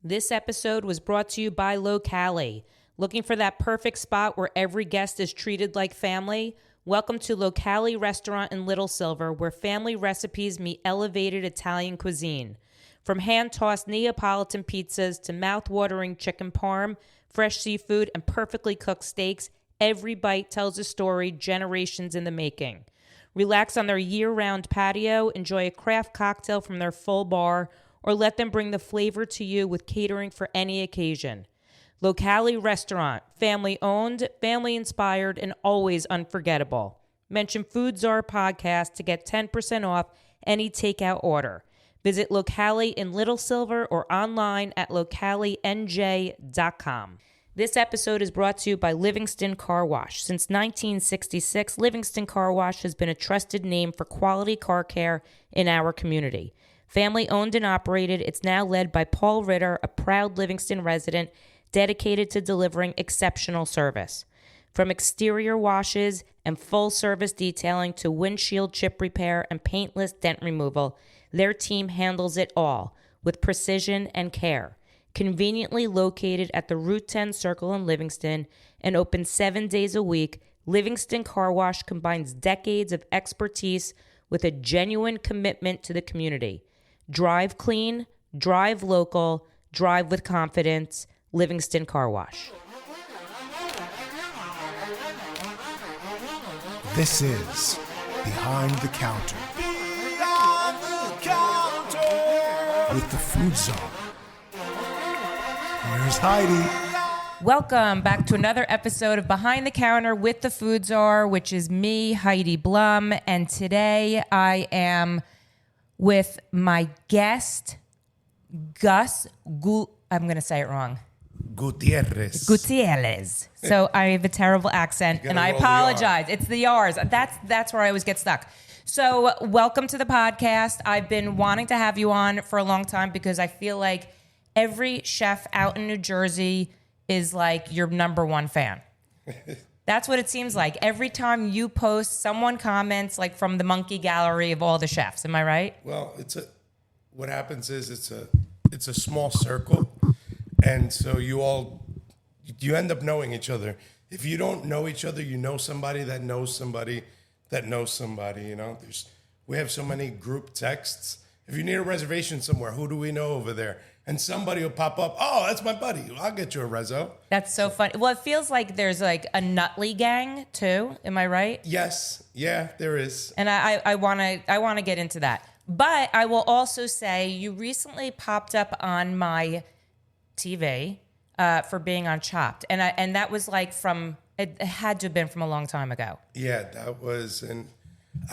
This episode was brought to you by Locali. Looking for that perfect spot where every guest is treated like family? Welcome to Locali Restaurant in Little Silver, where family recipes meet elevated Italian cuisine. From hand-tossed Neapolitan pizzas to mouth-watering chicken parm, fresh seafood, and perfectly cooked steaks, every bite tells a story generations in the making. Relax on their year-round patio, enjoy a craft cocktail from their full bar, or let them bring the flavor to you with catering for any occasion. Locali Restaurant, family-owned, family-inspired, and always unforgettable. Mention Food Czar Podcast to get 10% off any takeout order. Visit Locali in Little Silver or online at localinj.com. This episode is brought to you by Livingston Car Wash. Since 1966, Livingston Car Wash has been a trusted name for quality car care in our community. Family owned and operated, it's now led by Paul Ritter, a proud Livingston resident dedicated to delivering exceptional service. From exterior washes and full service detailing to windshield chip repair and paintless dent removal, their team handles it all with precision and care. Conveniently located at the Route 10 Circle in Livingston and open 7 days a week, Livingston Car Wash combines decades of expertise with a genuine commitment to the community. Drive clean, drive local, drive with confidence. Livingston Car Wash. This is Behind the Counter. Behind the Counter with the Food Zone. Here's Heidi. Welcome back to another episode of Behind the Counter with the Food Czar, which is me, Heidi Blum, and today I am with my guest, I'm going to say it wrong. Gutierrez. So I have a terrible accent, and I apologize. It's the R's. That's where I always get stuck. So welcome to the podcast. I've been wanting to have you on for a long time because I feel like every chef out in New Jersey is like your number one fan. That's what it seems like. Every time you post, someone comments like from the monkey gallery of all the chefs. Am I right? Well, what happens is it's a small circle, and so you end up knowing each other. If you don't know each other, you know somebody that knows somebody that knows somebody. You know, we have so many group texts. If you need a reservation somewhere, who do we know over there? And somebody will pop up. Oh, that's my buddy. I'll get you a rezo. That's so funny. Well, it feels like there's like a Nutley gang too. Am I right? Yes. Yeah, there is. And I want to get into that. But I will also say you recently popped up on my TV for being on Chopped, and that was like it had to have been from a long time ago. Yeah, that was, and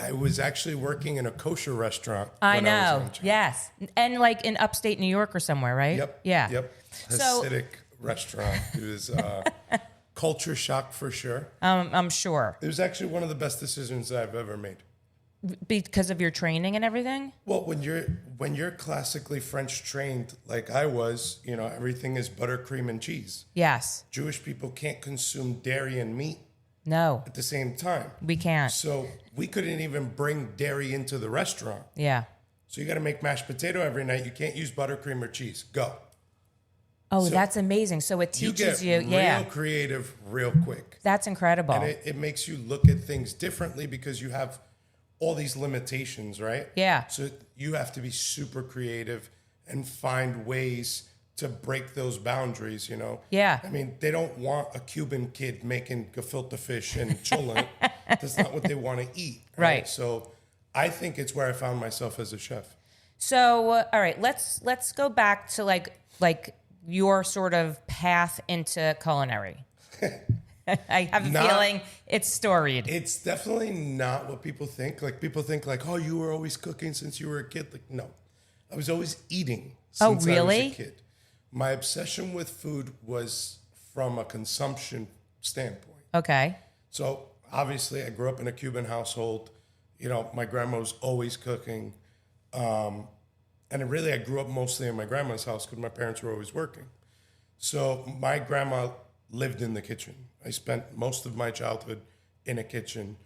I was actually working in a kosher restaurant. I know, yes, and like in upstate New York or somewhere, right? Yep. Yeah. Yep. Hasidic restaurant. It was culture shock for sure. I'm sure. It was actually one of the best decisions I've ever made. Because of your training and everything? Well, when you're classically French trained like I was, you know, everything is butter, cream, and cheese. Yes. Jewish people can't consume dairy and meat. No. At the same time. We can't. So we couldn't even bring dairy into the restaurant. Yeah. So you got to make mashed potato every night. You can't use butter, cream, or cheese. Go. Oh, so that's amazing. So it teaches you. Real creative real quick. That's incredible. And it makes you look at things differently because you have all these limitations, right? Yeah. So you have to be super creative and find ways to break those boundaries, you know? Yeah. I mean, they don't want a Cuban kid making gefilte fish and cholent. That's not what they want to eat. Right. So I think it's where I found myself as a chef. So, all right, let's go back to like your sort of path into culinary. I have a feeling it's storied. It's definitely not what people think. Like, people think like, oh, you were always cooking since you were a kid. Like, no. I was always eating since I was a kid. My obsession with food was from a consumption standpoint. Okay. So, obviously, I grew up in a Cuban household. You know, my grandma was always cooking. And I grew up mostly in my grandma's house because my parents were always working. So, my grandma lived in the kitchen. I spent most of my childhood in a kitchen.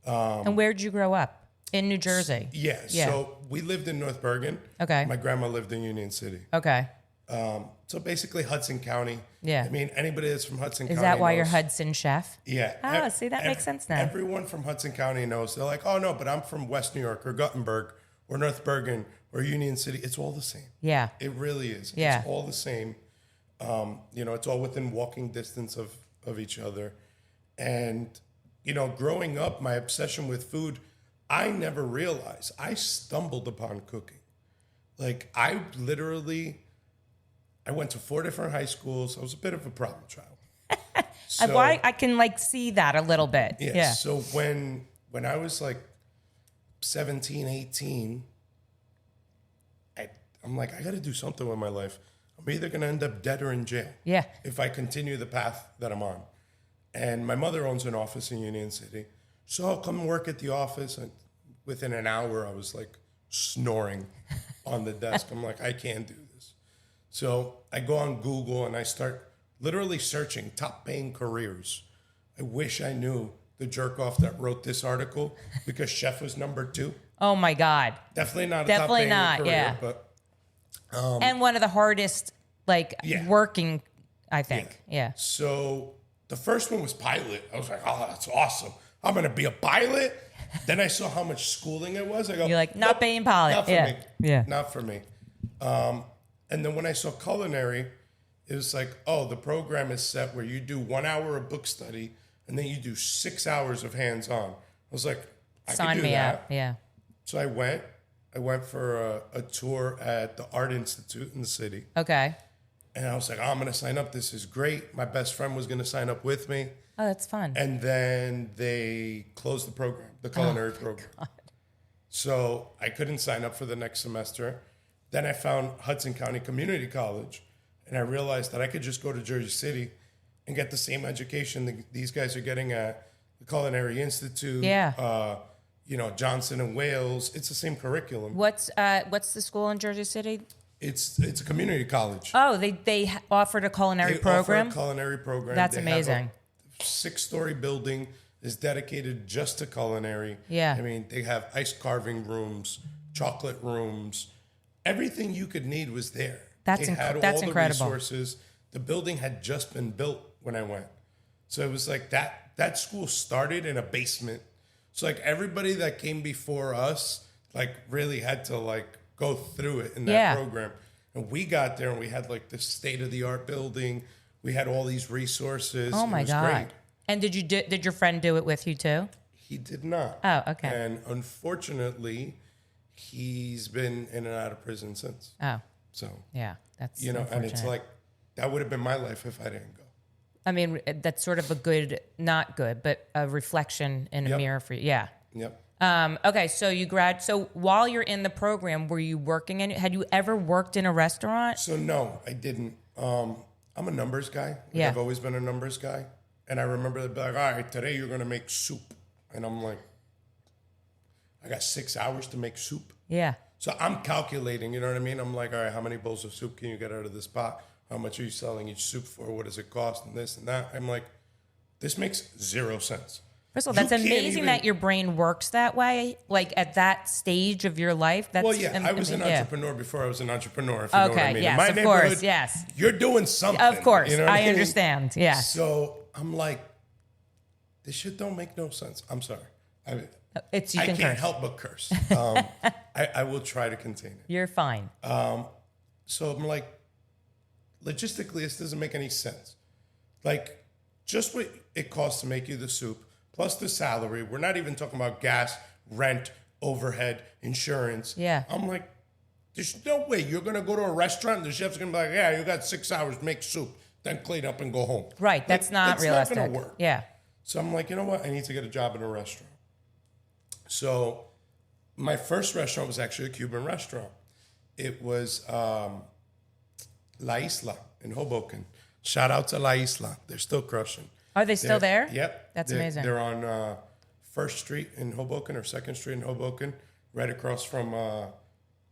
And where did you grow up? In New Jersey? Yeah. So we lived in North Bergen. Okay. My grandma lived in Union City. Okay. So basically Hudson County. Yeah. I mean, anybody that's from Hudson County Is that why knows. you're Hudson chef? Yeah. Oh, see, that makes sense now. Everyone from Hudson County knows. They're like, oh, no, but I'm from West New York or Guttenberg or North Bergen or Union City. It's all the same. Yeah. It really is. Yeah. It's all the same. It's all within walking distance of each other. And, growing up, my obsession with food, I never realized. I stumbled upon cooking. Like, I went to 4 different high schools. I was a bit of a problem child. So, I can see that a little bit. Yeah. So when I was like 17, 18, I'm like, I got to do something with my life. I'm either going to end up dead or in jail. Yeah. If I continue the path that I'm on. And my mother owns an office in Union City. So I'll come work at the office. And within an hour, I was like snoring on the desk. I'm like, I can't do this. So I go on Google and I start literally searching top paying careers. I wish I knew the jerk off that wrote this article because chef was number 2. Oh my God. Definitely not a Definitely top paying not, career, yeah. but And one of the hardest, working, I think. Yeah. So the first one was pilot. I was like, oh, that's awesome. I'm going to be a pilot. Then I saw how much schooling it was. I go, You're like, not nope, being pilot. Not for Yeah. me. Yeah. Not for me. And then when I saw culinary, it was like, oh, the program is set where you do 1 hour of book study and then you do 6 hours of hands-on. I was like, I Sign could do me that. up. Yeah. So I went. I went for a tour at the Art Institute in the city. Okay. And I was like, oh, I'm going to sign up. This is great. My best friend was going to sign up with me. Oh, that's fun. And then they closed the program, the culinary program. God. So I couldn't sign up for the next semester. Then I found Hudson County Community College. And I realized that I could just go to Jersey City and get the same education that these guys are getting at the Culinary Institute. Yeah. Johnson and Wales. It's the same curriculum. What's the school in Jersey City? It's a community college. Oh, they offered a culinary program? Offer a culinary program. That's They amazing. Have a 6-story building is dedicated just to culinary. Yeah. I mean, they have ice carving rooms, chocolate rooms. Everything you could need was there. That's they had that's all incredible. The resources. The building had just been built when I went. So it was like that school started in a basement. So like everybody that came before us, like really had to like go through it in that program. And we got there and we had like this state-of-the-art building. We had all these resources. Oh my God. Great. And did your friend do it with you too? He did not. Oh, okay. And unfortunately, he's been in and out of prison since. Oh. So, Yeah, that's and it's unfortunate. like, that would have been my life if I didn't go. I mean, that's sort of a good, not good, but a reflection in a mirror for you. Yeah. Yep. Okay, so so while you're in the program, were you working had you ever worked in a restaurant? So no, I didn't. I'm a numbers guy. Yeah. I've always been a numbers guy. And I remember they'd be like, all right, today you're going to make soup. And I'm like, I got 6 hours to make soup. Yeah. So I'm calculating, you know what I mean? I'm like, all right, how many bowls of soup can you get out of this pot? How much are you selling each soup for? What does it cost? And this and that. I'm like, this makes 0 sense. First of all, that's amazing that your brain works that way, like at that stage of your life. That's I was an entrepreneur before I was an entrepreneur, if you know what I mean. Yes, In my of neighborhood, course, yes. You're doing something. Of course, you know what I mean? understand, yeah. So I'm like, this shit don't make no sense. I'm sorry. I Can can't curse. help but curse. I will try to contain it. You're fine. So I'm like, logistically, this doesn't make any sense. Like, just what it costs to make you the soup, plus the salary. We're not even talking about gas, rent, overhead, insurance. Yeah. I'm like, there's no way you're going to go to a restaurant and the chef's going to be like, yeah, you got 6 hours, make soup, then clean up and go home. Right, that's not realistic. Not going to work. Yeah. So I'm like, you know what? I need to get a job in a restaurant. So my first restaurant was actually a Cuban restaurant. It was La Isla in Hoboken. Shout out to La Isla. They're still crushing. Are they still there? Yep. That's amazing. They're on First Street in Hoboken or Second Street in Hoboken, right across from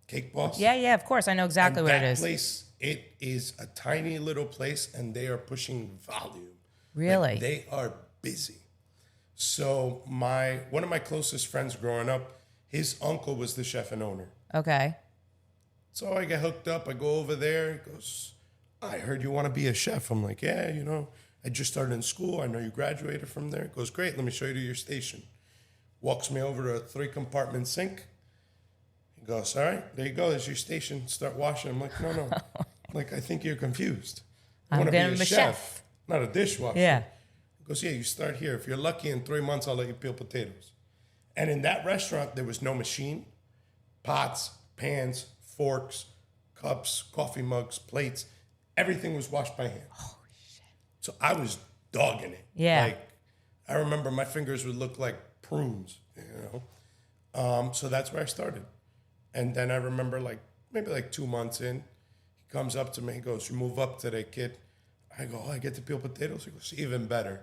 Cake Boss. Yeah, of course. I know exactly what it is. That place, it is a tiny little place, and they are pushing volume. Really? Like, they are busy. So one of my closest friends growing up, his uncle was the chef and owner. Okay. So I get hooked up. I go over there. He goes, I heard you want to be a chef. I'm like, yeah, I just started in school. I know you graduated from there. He goes, great. Let me show you to your station. Walks me over to a 3-compartment sink. He goes, all right, there you go. There's your station. Start washing. I'm like, no. Like, I think you're confused. I want to be a chef, not a dishwasher. Yeah. He goes, yeah, you start here. If you're lucky, in 3 months, I'll let you peel potatoes. And in that restaurant, there was no machine. Pots, pans, forks, cups, coffee mugs, plates. Everything was washed by hand. Holy shit. So I was dogging it. Yeah. Like, I remember my fingers would look like prunes, So that's where I started. And then I remember maybe 2 months in, he comes up to me. He goes, you move up today, kid. I go, I get to peel potatoes? He goes, even better.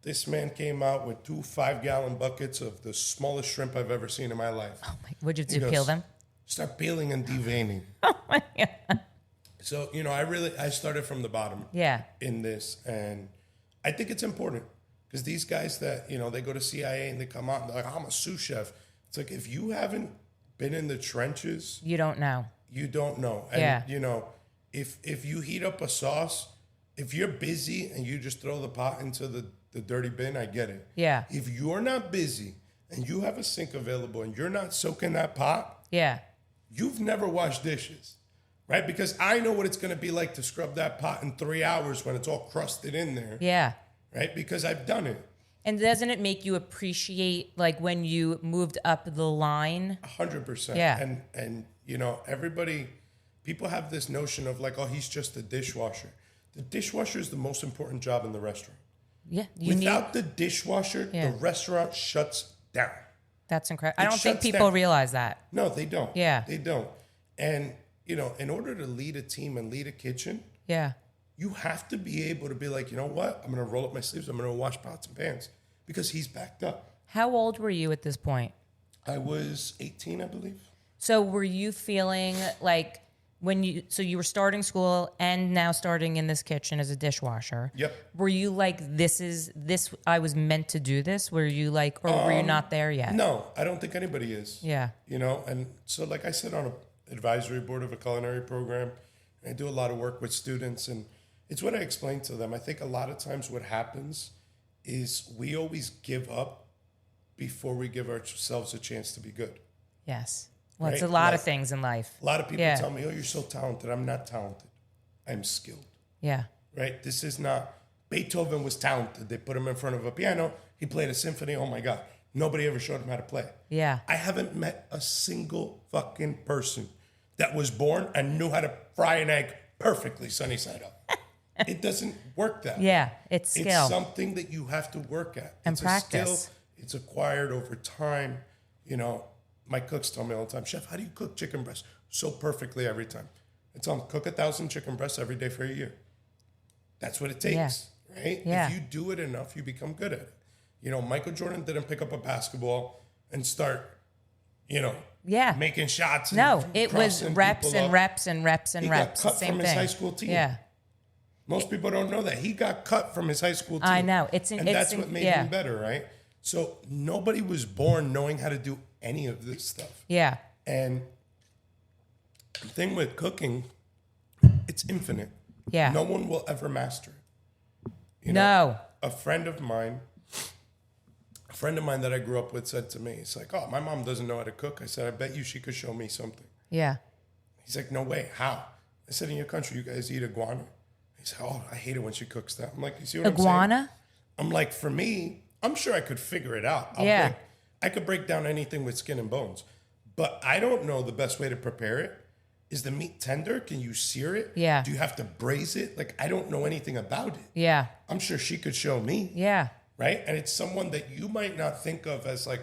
This man came out with 2 5-gallon buckets of the smallest shrimp I've ever seen in my life. Oh my! Would you do? Peel them? Start peeling and deveining. Oh my God. So, I started from the bottom. Yeah. In this, and I think it's important because these guys that, they go to CIA and they come out and they're like, I'm a sous chef. It's like, if you haven't been in the trenches, You don't know. you don't know. And, if you heat up a sauce, if you're busy and you just throw the pot into the dirty bin, I get it. Yeah. If you're not busy and you have a sink available and you're not soaking that pot, Yeah. you've never washed dishes, right? Because I know what it's going to be like to scrub that pot in 3 hours when it's all crusted in there. Yeah. Right? Because I've done it. And doesn't it make you appreciate when you moved up the line? 100%. Yeah. And people have this notion of oh, he's just a dishwasher. The dishwasher is the most important job in the restaurant. Yeah. Without the dishwasher, Yeah. the restaurant shuts down. That's incredible. I don't think shuts people down. realize that. No, they don't. Yeah. They don't. And, in order to lead a team and lead a kitchen, Yeah. you have to be able to be like, you know what? I'm going to roll up my sleeves. I'm going to wash pots and pans because he's backed up. How old were you at this point? I was 18, I believe. So were you feeling so you were starting school and now starting in this kitchen as a dishwasher? Yep. Were you this, I was meant to do this? Were you or were you not there yet? No, I don't think anybody is. Yeah. And so I sit on an advisory board of a culinary program. And I do a lot of work with students, and it's what I explain to them. I think a lot of times what happens is we always give up before we give ourselves a chance to be good. Yes. Well, it's Right? a lot of things in life. A lot of people Yeah. tell me, oh, you're so talented. I'm not talented. I'm skilled. Yeah. Right? This is not, Beethoven was talented. They put him in front of a piano. He played a symphony. Oh my God. Nobody ever showed him how to play. Yeah. I haven't met a single fucking person that was born and knew how to fry an egg perfectly sunny side up. It doesn't work that way. Yeah. It's skill. It's something that you have to work at. And it's practice. A skill. It's acquired over time. My cooks tell me all the time, Chef, how do you cook chicken breast so perfectly every time? I tell them, cook 1,000 chicken breasts every day for a year. That's what it takes, right? Yeah. If you do it enough, you become good at it. Michael Jordan didn't pick up a basketball and start, making shots. No, it was crossing reps people and up. reps and reps and He reps. got cut Same from thing. his high school team. Yeah. Most people don't know that. He got cut from his high school team. I know. That's what made him better, right? So nobody was born knowing how to do any of this stuff. Yeah. And the thing with cooking, it's infinite. Yeah. No one will ever master it. No. A friend of mine that I grew up with said to me, he's like, oh, my mom doesn't know how to cook. I said, I bet you she could show me something. Yeah. He's like, no way. How? I said, in your country, you guys eat iguana? He said, oh, I hate it when she cooks that. I'm like, you see what I'm saying? Iguana? I'm like, for me, I'm sure I could figure it out. I could break down anything with skin and bones. But I don't know the best way to prepare it. Is the meat tender? Can you sear it? Yeah. Do you have to braise it? I don't know anything about it. Yeah. I'm sure she could show me. Yeah. Right? And it's someone that you might not think of as a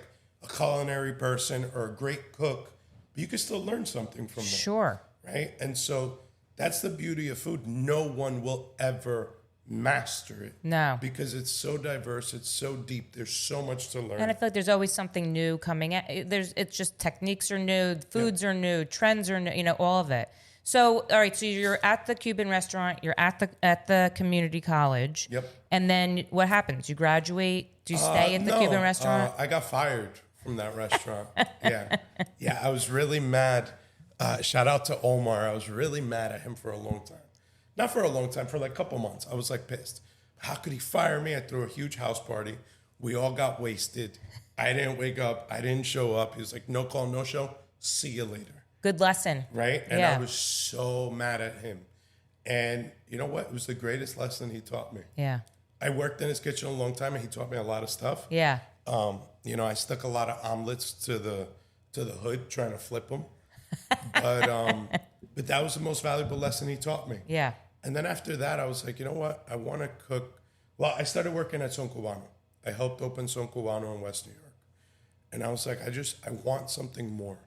culinary person or a great cook, but you can still learn something from them. Sure. Right? And so that's the beauty of food. No one will ever master it. No. Because it's so diverse, it's so deep, there's so much to learn. And I feel like there's always something new coming out. It's just techniques are new, foods are new, trends are new, all of it. So, all right, so you're at the Cuban restaurant, you're at the community college. Yep. And then what happens? You graduate, do you stay at the Cuban restaurant? I got fired from that restaurant. Yeah. I was really mad. Shout out to Omar. I was really mad at him for a long time. Not for a long time, for like a couple months. I was like pissed. How could he fire me? I threw a huge house party. We all got wasted. I didn't wake up. I didn't show up. He was like, no call, no show. See you later. Good lesson. Right? And Yeah. I was so mad at him. And you know what? It was the greatest lesson he taught me. Yeah. I worked in his kitchen a long time, and he taught me a lot of stuff. Yeah. You know, I stuck a lot of omelets to the hood trying to flip them. But that was the most valuable lesson he taught me. Yeah. And then after that, I was like, you know what? I want to cook. Well, I started working at Son Cubano. I helped open Son Cubano in West New York. And I was like, I want something more.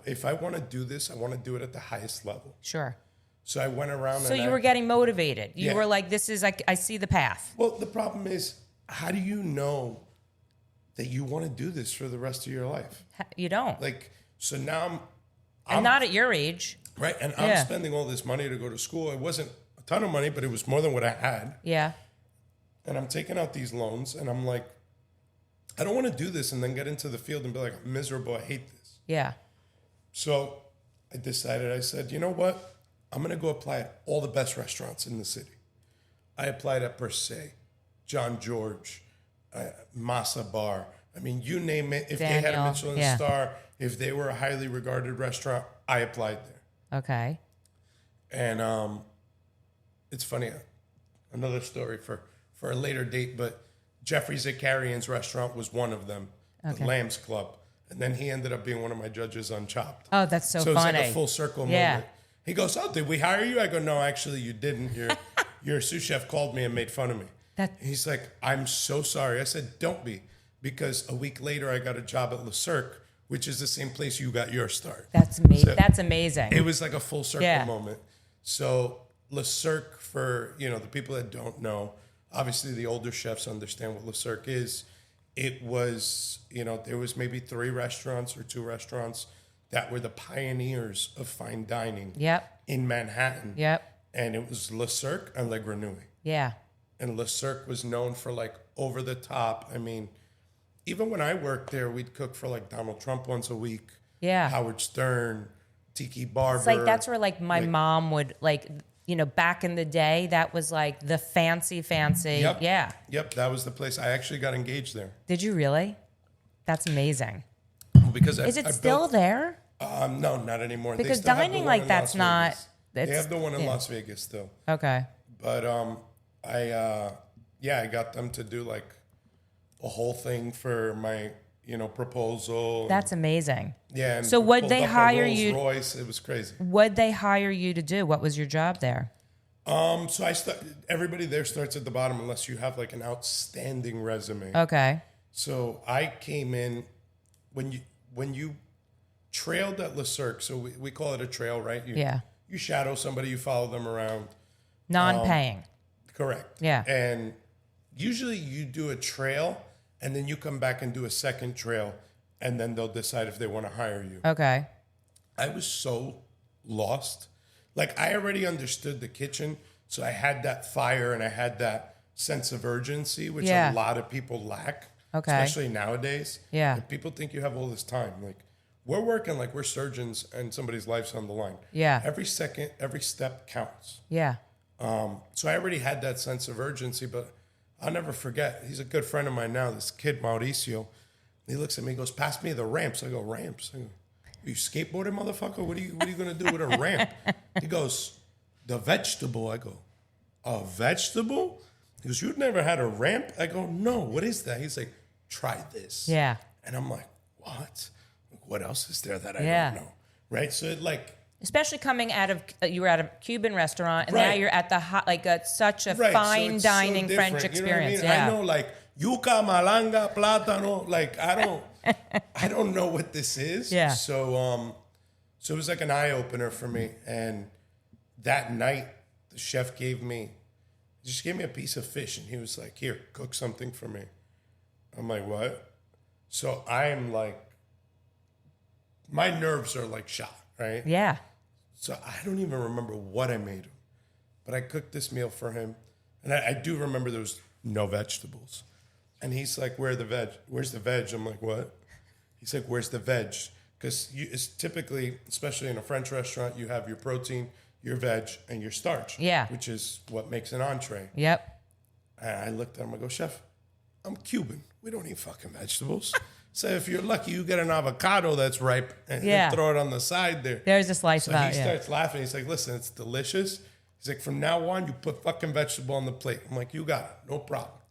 If I want to do this, I want to do it at the highest level. Sure. So I went around. So you were getting motivated. You were like, this is like, I see the path. Well, the problem is, how do you know that you want to do this for the rest of your life? You don't. Like, so now and not at your age. Right. And I'm spending all this money to go to school. It wasn't a ton of money, but it was more than what I had. Yeah. And I'm taking out these loans, and I'm like, I don't want to do this and then get into the field and be like, I'm miserable. I hate this. Yeah. So I decided, I said, you know what? I'm going to go apply at all the best restaurants in the city. I applied at Per Se, John George, Masa Bar. I mean, you name it. If they had a Michelin star, if they were a highly regarded restaurant, I applied there. Okay. And it's funny, another story for a later date, but Jeffrey Zakarian's restaurant was one of them, the Lamb's Club. And then he ended up being one of my judges on Chopped. Oh, that's so funny. So it's like a full circle moment. He goes, oh, did we hire you? I go, no, actually you didn't. Your sous chef called me and made fun of me. He's like, I'm so sorry. I said, don't be. Because a week later I got a job at Cirque, which is the same place you got your start. That's amazing. So that's amazing. It was like a full circle moment. So Cirque, for the people that don't know, obviously the older chefs understand what Cirque is. It was, there was maybe 3 restaurants or 2 restaurants that were the pioneers of fine dining in Manhattan. And it was Le Cirque and Le Grenouille. Yeah. And Le Cirque was known for like over the top. I mean, even when I worked there, we'd cook for like Donald Trump once a week. Yeah. Howard Stern, Tiki Barber. It's like that's where like my mom would like, back in the day, that was like the fancy. Yep. Yeah. Yep. That was the place. I actually got engaged there. Did you really? That's amazing. Because is it still there? No, not anymore. Because dining like that's not. They have the one in Las Vegas still. Okay. But I got them to do like a whole thing for my proposal. That's amazing. Yeah. And so would they hire you? Royce. It was crazy. What'd they hire you to do? What was your job there? So everybody there starts at the bottom unless you have like an outstanding resume. Okay. So I came in when you trailed at Le Cirque. So we call it a trail, right? You shadow somebody, you follow them around. Non-paying. Correct. Yeah. And usually you do a trail and then you come back and do a second trail and then they'll decide if they want to hire you. Okay. I was so lost. Like I already understood the kitchen. So I had that fire and I had that sense of urgency, which a lot of people lack. Okay. Especially nowadays. Yeah. Like people think you have all this time. Like we're working like we're surgeons and somebody's life's on the line. Yeah. Every second, every step counts. Yeah. So I already had that sense of urgency, but I'll never forget. He's a good friend of mine now, this kid, Mauricio. He looks at me and goes, pass me the ramps. I go, ramps? I go, are you skateboarding, motherfucker? What are you going to do with a ramp? He goes, the vegetable. I go, a vegetable? He goes, you've never had a ramp? I go, no, what is that? He's like, try this. Yeah. And I'm like, what? What else is there that I don't know? Right? So it like... Especially coming out of, you were at a Cuban restaurant, and now you're at the hot, like such a fine dining French experience. You know what I mean? I know like yuca, malanga, plátano. Like I don't know what this is. Yeah. So it was like an eye opener for me. And that night, the chef just gave me a piece of fish, and he was like, "Here, cook something for me." I'm like, "What?" So I'm like, my nerves are like shot, right? Yeah. So I don't even remember what I made him, but I cooked this meal for him. And I do remember there was no vegetables. And he's like, where's the veg? I'm like, what? He's like, where's the veg? Because it's typically, especially in a French restaurant, you have your protein, your veg, and your starch. Yeah. Which is what makes an entree. Yep. And I looked at him, I go, Chef, I'm Cuban. We don't eat fucking vegetables. So if you're lucky, you get an avocado that's ripe and throw it on the side there. There's a slice of he starts laughing. He's like, listen, it's delicious. He's like, from now on, you put fucking vegetable on the plate. I'm like, you got it. No problem.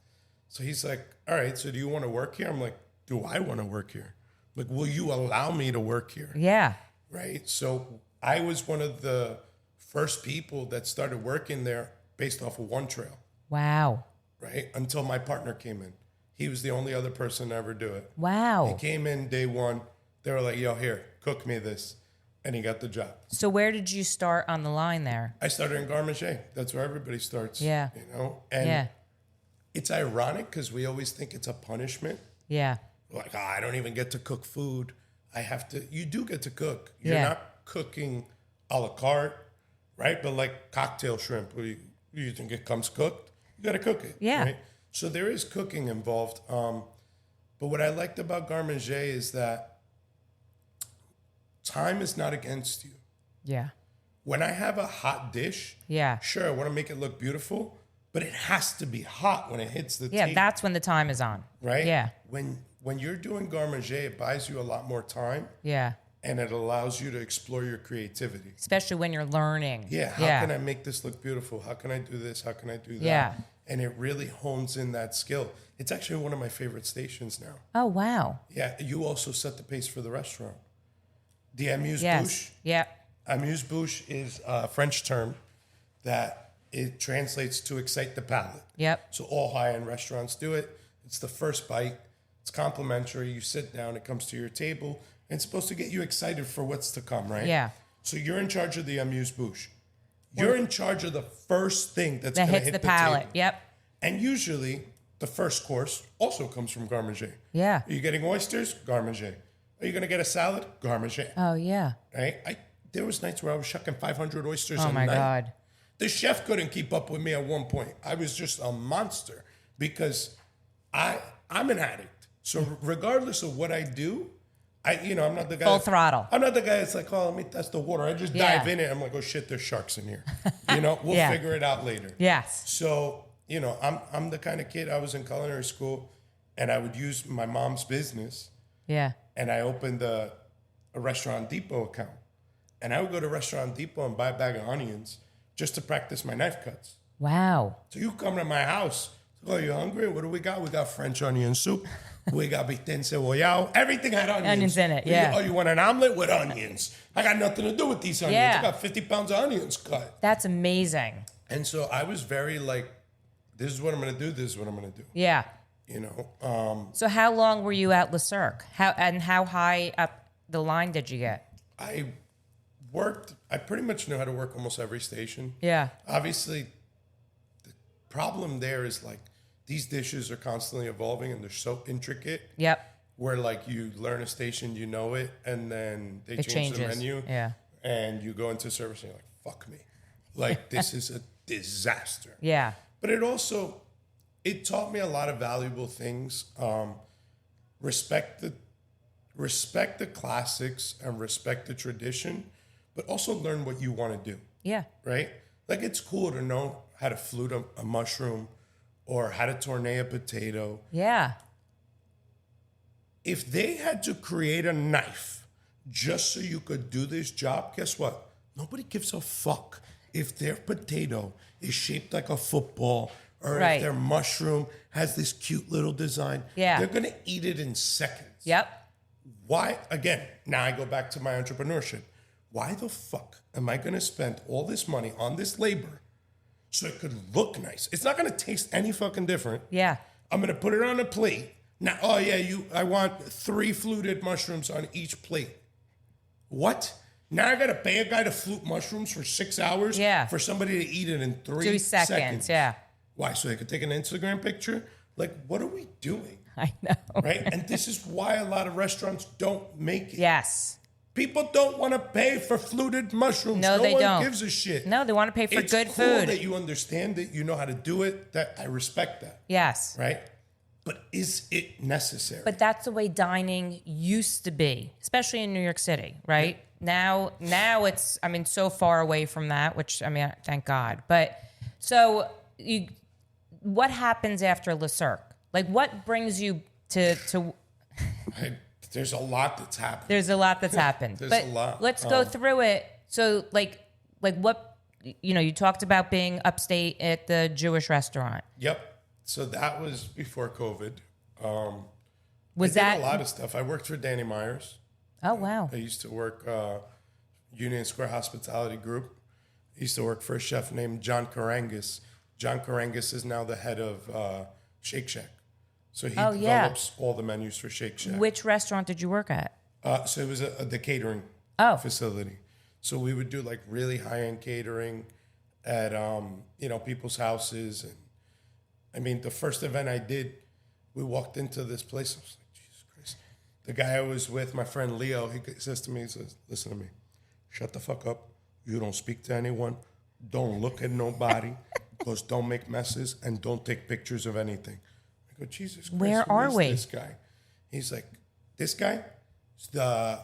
So he's like, all right, so do you want to work here? I'm like, do I want to work here? I'm like, will you allow me to work here? Yeah. Right? So I was one of the first people that started working there based off of one trail. Wow. Right? Until my partner came in. He was the only other person to ever do it. Wow. He came in day one. They were like, yo, here, cook me this. And he got the job. So where did you start on the line there? I started in garde manger. That's where everybody starts. Yeah. You know? And it's ironic because we always think it's a punishment. Yeah. Like, I don't even get to cook food. I have to. You do get to cook. You're not cooking a la carte, right? But like cocktail shrimp, you think it comes cooked? You got to cook it. Yeah. Right? So there is cooking involved. But what I liked about garde manger is that time is not against you. Yeah. When I have a hot dish, sure, I want to make it look beautiful, but it has to be hot when it hits the table. Yeah, that's when the time is on. Right? Yeah. When you're doing garde manger, it buys you a lot more time. Yeah. And it allows you to explore your creativity. Especially when you're learning. Yeah. How can I make this look beautiful? How can I do this? How can I do that? Yeah. And it really hones in that skill. It's actually one of my favorite stations now. Oh, wow. Yeah. You also set the pace for the restaurant. The amuse-bouche. Yeah. Amuse-bouche is a French term that it translates to excite the palate. Yep. So all high-end restaurants do it. It's the first bite. It's complimentary. You sit down, it comes to your table, and it's supposed to get you excited for what's to come, right? Yeah. So you're in charge of the amuse-bouche. You're in charge of the first thing that's going to hit the palate. table. Yep. And usually, the first course also comes from garde manger. Yeah. Are you getting oysters? Garde manger. Are you going to get a salad? Garde manger. Oh, yeah. Right? There was nights where I was shucking 500 oysters a night. Oh, my God. The chef couldn't keep up with me at one point. I was just a monster because I'm an addict. So regardless of what I do, I'm not the guy. Full throttle. I'm not the guy that's like, oh, let me test the water. I just dive in it. I'm like, oh shit, there's sharks in here. We'll figure it out later. Yes. So, I'm the kind of kid, I was in culinary school and I would use my mom's business. Yeah. And I opened a Restaurant Depot account. And I would go to Restaurant Depot and buy a bag of onions just to practice my knife cuts. Wow. So you come to my house. Oh, you hungry? What do we got? We got French onion soup. We got bistec cebollado. Everything had onions. Onions in it, yeah. Oh, you want an omelet with onions? I got nothing to do with these onions. Yeah. I got 50 pounds of onions cut. That's amazing. And so I was very like, this is what I'm going to do. This is what I'm going to do. Yeah. So how long were you at Le Cirque? How high up the line did you get? I pretty much know how to work almost every station. Yeah. Obviously, the problem there is like these dishes are constantly evolving and they're so intricate. Yep. Where like you learn a station, you know it, and then they change the menu. Yeah. And you go into service and you're like, fuck me. Like this is a disaster. Yeah. But it taught me a lot of valuable things. Respect the classics and respect the tradition, but also learn what you want to do. Yeah. Right? Like it's cool to know how to flute a mushroom or how to tourne a potato. Yeah. If they had to create a knife just so you could do this job, guess what? Nobody gives a fuck if their potato is shaped like a football or if their mushroom has this cute little design. Yeah. They're going to eat it in seconds. Yep. Why? Again, now I go back to my entrepreneurship. Why the fuck am I going to spend all this money on this labor so it could look nice? It's not going to taste any fucking different. Yeah. I'm going to put it on a plate. Now, I want 3 fluted mushrooms on each plate. What? Now I got to pay a guy to flute mushrooms for 6 hours for somebody to eat it in 3 seconds. Yeah. Why? So they could take an Instagram picture? Like, what are we doing? I know. Right? And this is why a lot of restaurants don't make it. Yes. People don't want to pay for fluted mushrooms. No, they one don't. gives a shit. No, they want to pay for good It's cool food. that you understand it, you know how to do it. That I respect that. Yes. Right? But is it necessary? But that's the way dining used to be, especially in New York City, right? Yeah. Now it's, I mean, so far away from that, which, I mean, thank God. But so what happens after Le Cirque? Like, what brings you to There's a lot that's happened. There's a lot that's happened. There's but a lot. Let's go through it. So, like what, you talked about being upstate at the Jewish restaurant. Yep. So that was before COVID. Was I that did a lot of stuff? I worked for Danny Myers. Oh, wow. I used to work Union Square Hospitality Group. I used to work for a chef named John Karangas. John Karangas is now the head of Shake Shack. So he develops all the menus for Shake Shack. Which restaurant did you work at? So it was the catering facility. So we would do like really high-end catering at people's houses. And I mean, the first event I did, we walked into this place. I was like, Jesus Christ. The guy I was with, my friend Leo, he says to me, he says, listen to me, shut the fuck up. You don't speak to anyone. Don't look at nobody. Goes, don't make messes and don't take pictures of anything. I go, Jesus Christ. Where are we? This guy. He's like, this guy is the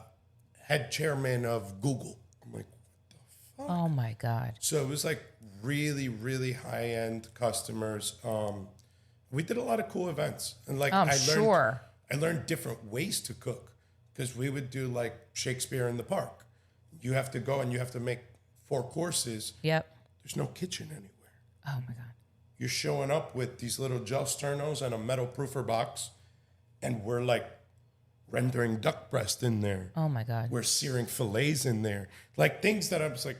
head chairman of Google. I'm like, what the fuck? Oh my God. So it was like really, really high-end customers. We did a lot of cool events. And like I learned different ways to cook because we would do like Shakespeare in the Park. You have to go and you have to make 4 courses. Yep. There's no kitchen anywhere. Oh my God. You're showing up with these little gel sternos and a metal proofer box, and we're like rendering duck breast in there. Oh my God. We're searing fillets in there. Like things that I was like,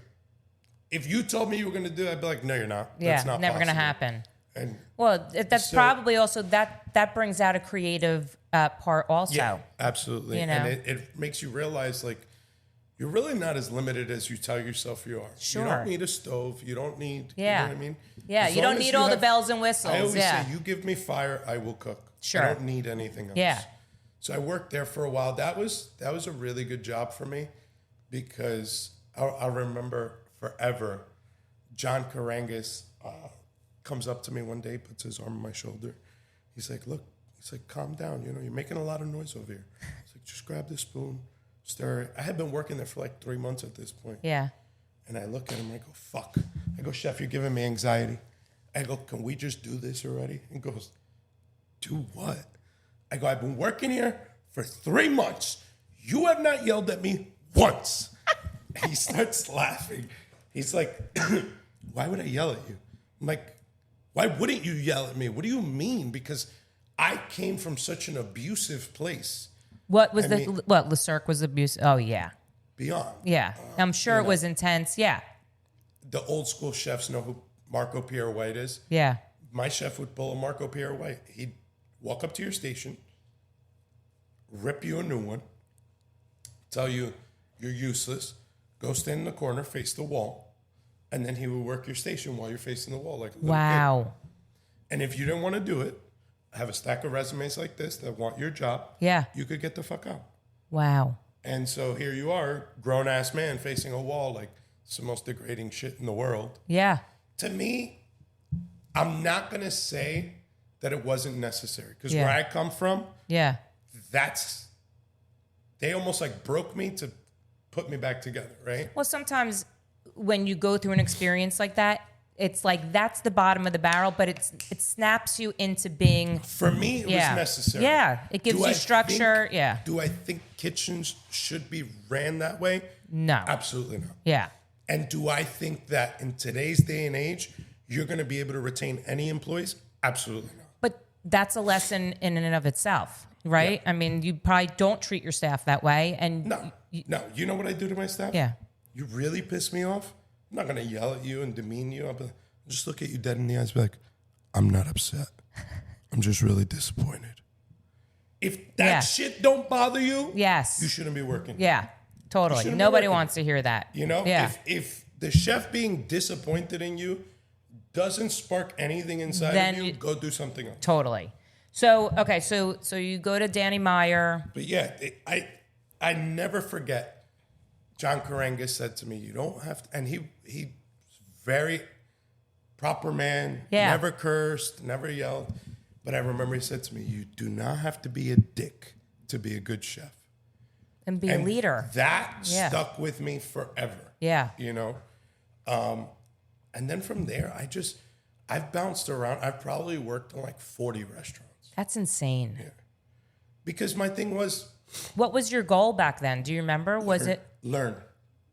if you told me you were going to do it, I'd be like, no, you're not. Yeah, that's not never going to possible. happen. And well, that's probably also that brings out a creative part also. Yeah, absolutely. You know? And it makes you realize like you're really not as limited as you tell yourself you are. Sure. You don't need a stove. You don't need, you know what I mean? Yeah, As you long don't as need you all the have- bells and whistles. I always say, you give me fire, I will cook. Sure. I don't need anything else. Yeah. So I worked there for a while. That was a really good job for me because I'll remember forever. John Karangas comes up to me one day, puts his arm on my shoulder. He's like, look, he's like, calm down. You know, you're making a lot of noise over here. He's like, just grab this spoon, stir it. I had been working there for like 3 months at this point. Yeah. And I look at him and I go, fuck. I go, chef, you're giving me anxiety. I go, can we just do this already? He goes, do what? I go, I've been working here for 3 months. You have not yelled at me once. He starts laughing. He's like, why would I yell at you? I'm like, why wouldn't you yell at me? What do you mean? Because I came from such an abusive place. What was Le Cirque was abusive? Oh, yeah. Beyond. Yeah. I'm sure it was intense. Yeah. The old school chefs know who Marco Pierre White is. Yeah. My chef would pull a Marco Pierre White. He'd walk up to your station, rip you a new one, tell you you're useless, go stand in the corner, face the wall, and then he would work your station while you're facing the wall like a little kid. And if you didn't want to do it, have a stack of resumes like this that want your job, you could get the fuck out. Wow. And so here you are, grown-ass man facing a wall like it's the most degrading shit in the world. Yeah. To me, I'm not going to say that it wasn't necessary. Because where I come from, they almost like broke me to put me back together, right? Well, sometimes when you go through an experience like that, it's like that's the bottom of the barrel, but it snaps you into being. For me, it was necessary. Yeah, it gives you structure. Do I think kitchens should be ran that way? No. Absolutely not. Yeah. And do I think that in today's day and age, you're going to be able to retain any employees? Absolutely not. But that's a lesson in and of itself, right? Yeah. I mean, you probably don't treat your staff that way. And no. You know what I do to my staff? Yeah. You really piss me off? I'm not going to yell at you and demean you. I'll just look at you dead in the eyes and be like, I'm not upset. I'm just really disappointed. If that shit don't bother you, you shouldn't be working. Yeah, totally. Nobody wants to hear that. You know, if the chef being disappointed in you doesn't spark anything inside of you, go do something else. Totally. So, okay, so you go to Danny Meyer. But yeah, I never forget. John Karangas said to me, you don't have to, and he very proper man, never cursed, never yelled. But I remember he said to me, you do not have to be a dick to be a good chef. And be a leader. That stuck with me forever. Yeah. You know? And then from there, I've bounced around. I've probably worked in like 40 restaurants. That's insane. Yeah. Because my thing was... What was your goal back then? Do you remember? Was it... Learn.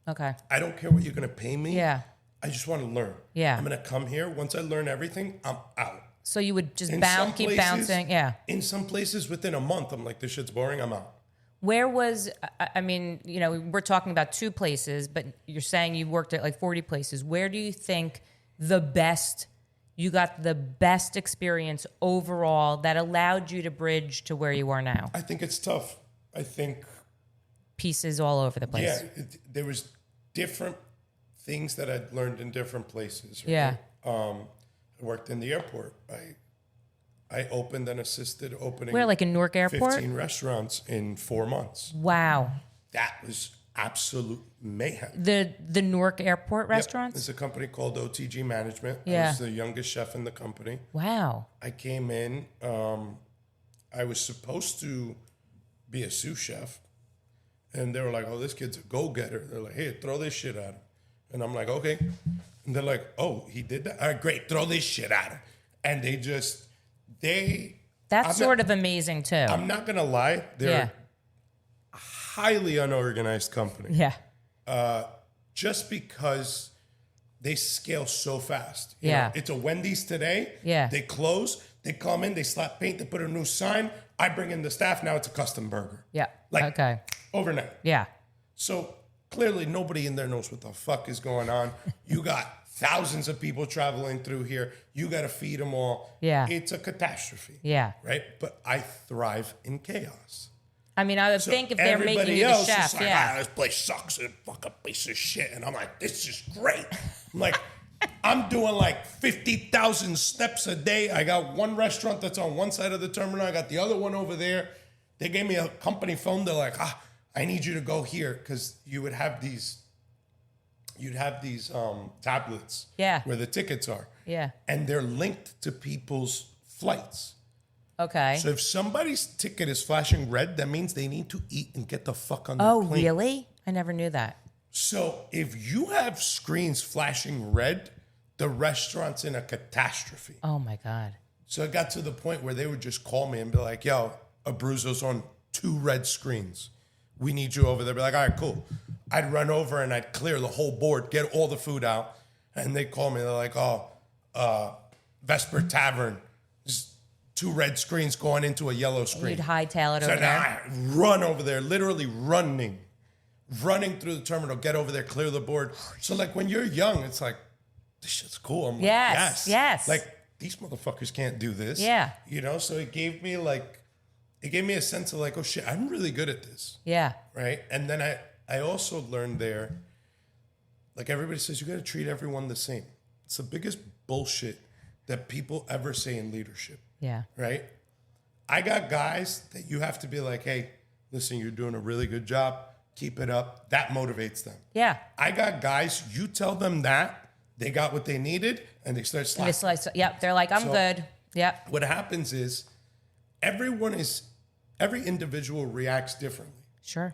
Okay. I don't care what you're going to pay me. Yeah. I just want to learn. Yeah. I'm going to come here. Once I learn everything, I'm out. So you would just keep Places, bouncing. Yeah. In some places, within a month, I'm like, this shit's boring. I'm out. Where was, I mean, you know, we're talking about 2 places, but you're saying you worked at like 40 places. Where do you think you got the best experience overall that allowed you to bridge to where you are now? I think it's tough. I think... Pieces all over the place. Yeah, there was different things that I'd learned in different places. Right? Yeah. I worked in the airport. I opened and assisted opening... Where, like in Newark Airport? 15 restaurants in 4 months. Wow. That was absolute mayhem. The Newark Airport restaurants? Yep. It's a company called OTG Management. Yeah. I was the youngest chef in the company. Wow. I came in. I was supposed to be a sous chef. And they were like, oh, this kid's a go-getter. They're like, hey, throw this shit at him. And I'm like, okay. And they're like, oh, he did that? All right, great. Throw this shit at him. And That's sort of amazing, too. I'm not going to lie. They're a highly unorganized company. Yeah. Just because they scale so fast. You Yeah. know, it's a Wendy's today. Yeah. They close. They come in. They slap paint. They put a new sign. I bring in the staff. Now it's a custom burger. Yeah. Like, okay. Overnight. Yeah. So clearly nobody in there knows what the fuck is going on. You got thousands of people traveling through here. You got to feed them all. Yeah. It's a catastrophe. Yeah. Right? But I thrive in chaos. I mean, I would think if they're making you the chef, is like, this place sucks. It's a fucking piece of shit. And I'm like, this is great. I'm like, I'm doing like 50,000 steps a day. I got one restaurant that's on one side of the terminal. I got the other one over there. They gave me a company phone. They're like, I need you to go here, because you'd have these tablets where the tickets are. Yeah. And they're linked to people's flights. Okay. So if somebody's ticket is flashing red, that means they need to eat and get the fuck on their plane. Oh, really? I never knew that. So if you have screens flashing red, the restaurant's in a catastrophe. Oh, my God. So it got to the point where they would just call me and be like, yo, Abruzzo's on 2 red screens. We need you over there. Be like, all right, cool. I'd run over and I'd clear the whole board, get all the food out. And they'd call me. They're like, Vesper Tavern. Just 2 red screens going into a yellow screen. You'd hightail it So over there. I run over there, literally running through the terminal, get over there, clear the board. So like when you're young, it's like, this shit's cool. I'm Yes. Like, these motherfuckers can't do this. Yeah. You know, so it gave me a sense of like, oh shit, I'm really good at this. Yeah. Right. And then I also learned there, like everybody says, you got to treat everyone the same. It's the biggest bullshit that people ever say in leadership. Yeah. Right. I got guys that you have to be like, hey, listen, you're doing a really good job. Keep it up. That motivates them. Yeah. I got guys, you tell them that, they got what they needed, and they start slacking. Yep. They're like, I'm good. Yep. What happens is every individual reacts differently. Sure.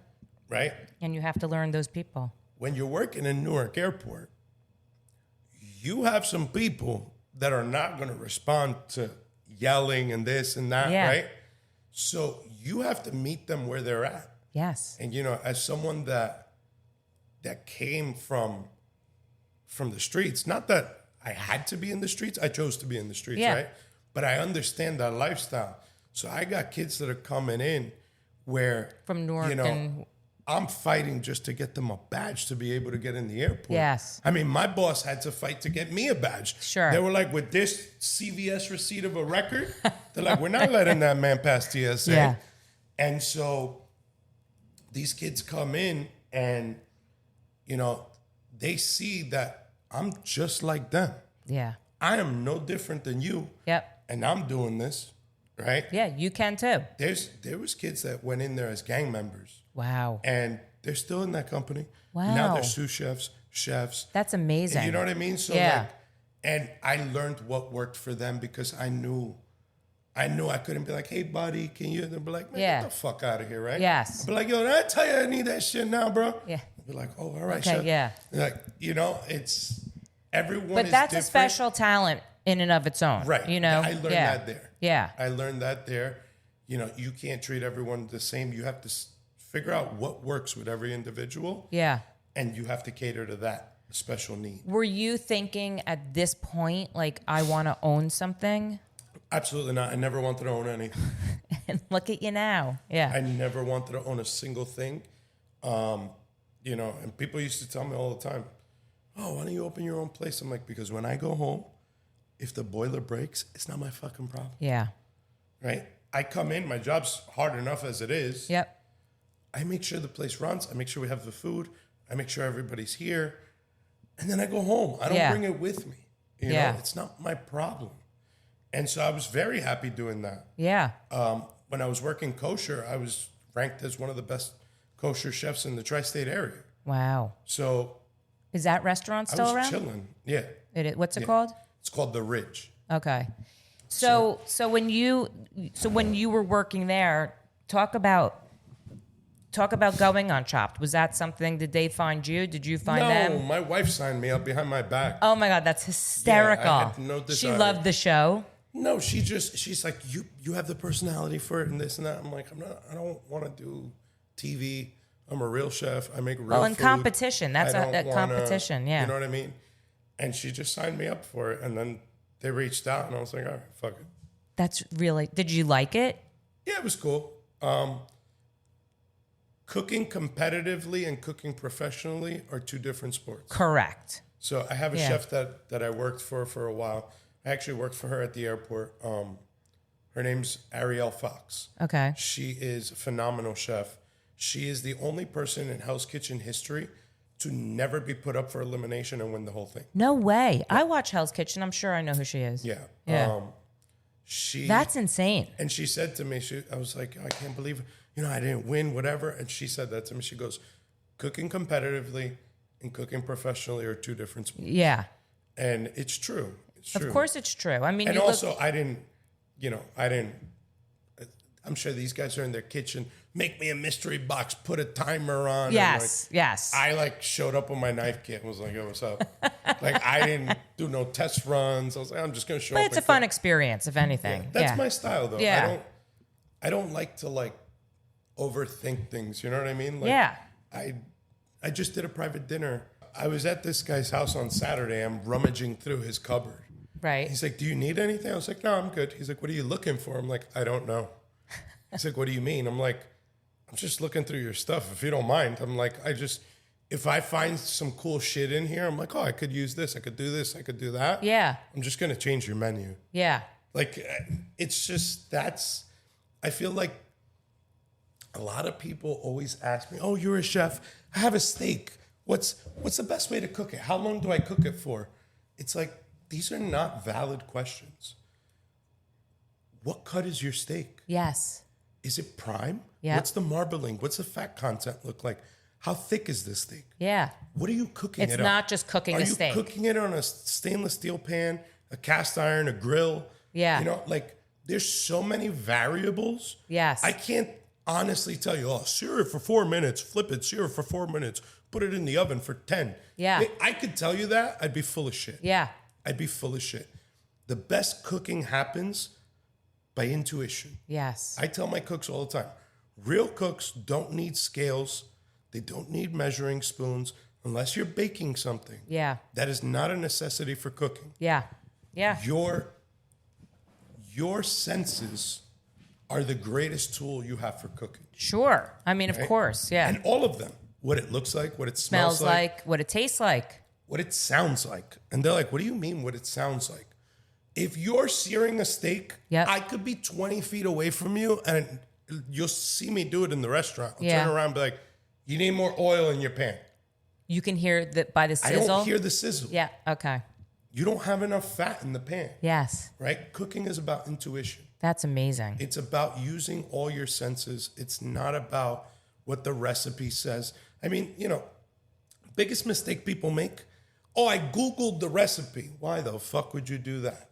Right? And you have to learn those people. When you're working in Newark Airport, you have some people that are not going to respond to yelling and this and that, right? So you have to meet them where they're at. Yes. And, you know, as someone that came from the streets, not that I had to be in the streets, I chose to be in the streets, right? But I understand that lifestyle. So I got kids that are coming in where, from Newark, you know, I'm fighting just to get them a badge to be able to get in the airport. Yes. I mean, my boss had to fight to get me a badge. Sure. They were like, with this CVS receipt of a record, they're like, we're not letting that man pass TSA. Yeah. And so these kids come in and, you know, they see that I'm just like them. Yeah. I am no different than you. Yep. And I'm doing this, right? Yeah, you can too. There was kids that went in there as gang members. Wow. And they're still in that company. Wow. Now they're sous chefs. That's amazing. And you know what I mean? So yeah. like, and I learned what worked for them because I knew I knew I couldn't be like, hey, buddy, can you? They'd be like, man, Yeah. get the fuck out of here, right? Yes. I'd be like, yo, did I tell you I need that shit now, bro? Yeah. I'd be like, oh, all right, Okay, chef. yeah. Like, you know, it's everyone But is that's different. a special talent in and of its own. Right. You know? I learned that there. Yeah. I learned that there. You know, you can't treat everyone the same. You have to figure out what works with every individual. Yeah. And you have to cater to that special need. Were you thinking at this point, like, I want to own something? Absolutely not. I never wanted to own anything. And look at you now. Yeah. I never wanted to own a single thing. You know, and people used to tell me all the time, oh, why don't you open your own place? I'm like, because when I go home, if the boiler breaks, it's not my fucking problem. Yeah. Right? I come in, my job's hard enough as it is. Yep. I make sure the place runs. I make sure we have the food. I make sure everybody's here. And then I go home. I don't bring it with me. You know, it's not my problem. And so I was very happy doing that. Yeah. When I was working kosher, I was ranked as one of the best kosher chefs in the tri-state area. Wow. So Is that restaurant I still was around? chilling. Yeah. What's it called? It's called The Ridge. Okay. So when you were working there, talk about going on Chopped. Was that something? Did they find you? Did you find them? No, my wife signed me up behind my back. Oh my God, that's hysterical. Yeah, I had no She desire. loved the show. No, she's like, you have the personality for it and this and that. I'm like, I don't want to do TV. I'm a real chef. I make real food. Well, in competition, that's I a don't wanna- competition. Yeah. You know what I mean? And she just signed me up for it. And then they reached out and I was like, all right, fuck it. That's really. Did you like it? Yeah, it was cool. Cooking competitively and cooking professionally are two different sports. Correct. So I have a chef that I worked for a while. I actually worked for her at the airport. Her name's Ariel Fox. Okay. She is a phenomenal chef. She is the only person in Hell's Kitchen history to never be put up for elimination and win the whole thing. No way. I watch Hell's Kitchen. I'm sure I know who she is. Yeah. Yeah. That's insane. And she said to me, I was like, I can't believe, I didn't win, whatever. And she said that to me. She goes, cooking competitively and cooking professionally are two different sports. Yeah. And it's true. It's true. Of course it's true. I mean, and also I'm sure these guys are in their kitchen, make me a mystery box, put a timer on. Yes, yes. I showed up with my knife kit and was like, yo, what's up? I didn't do no test runs. I was like, I'm just going to show up. But it's a fun experience, if anything. Yeah, that's my style, though. Yeah. I don't like to overthink things. You know what I mean? Yeah. I just did a private dinner. I was at this guy's house on Saturday. I'm rummaging through his cupboard. Right. He's like, do you need anything? I was like, no, I'm good. He's like, what are you looking for? I'm like, I don't know. He's like, what do you mean? I'm like, I'm just looking through your stuff. If you don't mind. I'm like, if I find some cool shit in here, I'm like, oh, I could use this. I could do this. I could do that. Yeah. I'm just going to change your menu. Yeah. It's just, I feel like a lot of people always ask me, oh, you're a chef. I have a steak. What's the best way to cook it? How long do I cook it for? It's like, these are not valid questions. What cut is your steak? Yes. Is it prime? Yeah. What's the marbling? What's the fat content look like? How thick is this steak? Yeah. What are you cooking It's it on? not just cooking a steak. Are you cooking it on a stainless steel pan, a cast iron, a grill? Yeah. There's so many variables. Yes. I can't honestly tell you, sear it for 4 minutes, flip it, sear it for 4 minutes, put it in the oven for 10. Yeah. I could tell you that. I'd be full of shit. Yeah. I'd be full of shit. The best cooking happens by intuition. Yes. I tell my cooks all the time, real cooks don't need scales. They don't need measuring spoons unless you're baking something. Yeah. That is not a necessity for cooking. Yeah. Yeah. Your senses are the greatest tool you have for cooking. Sure. I mean, of course. Yeah. And all of them. What it looks like, what it Smells like, what it tastes like. What it sounds like. And they're like, what do you mean what it sounds like? If you're searing a steak, Yep. I could be 20 feet away from you and you'll see me do it in the restaurant. I'll Yeah. turn around and be like, you need more oil in your pan. You can hear that by the sizzle. I don't hear the sizzle. Yeah. Okay. You don't have enough fat in the pan. Yes. Right? Cooking is about intuition. That's amazing. It's about using all your senses. It's not about what the recipe says. I mean, biggest mistake people make. Oh, I Googled the recipe. Why the fuck would you do that?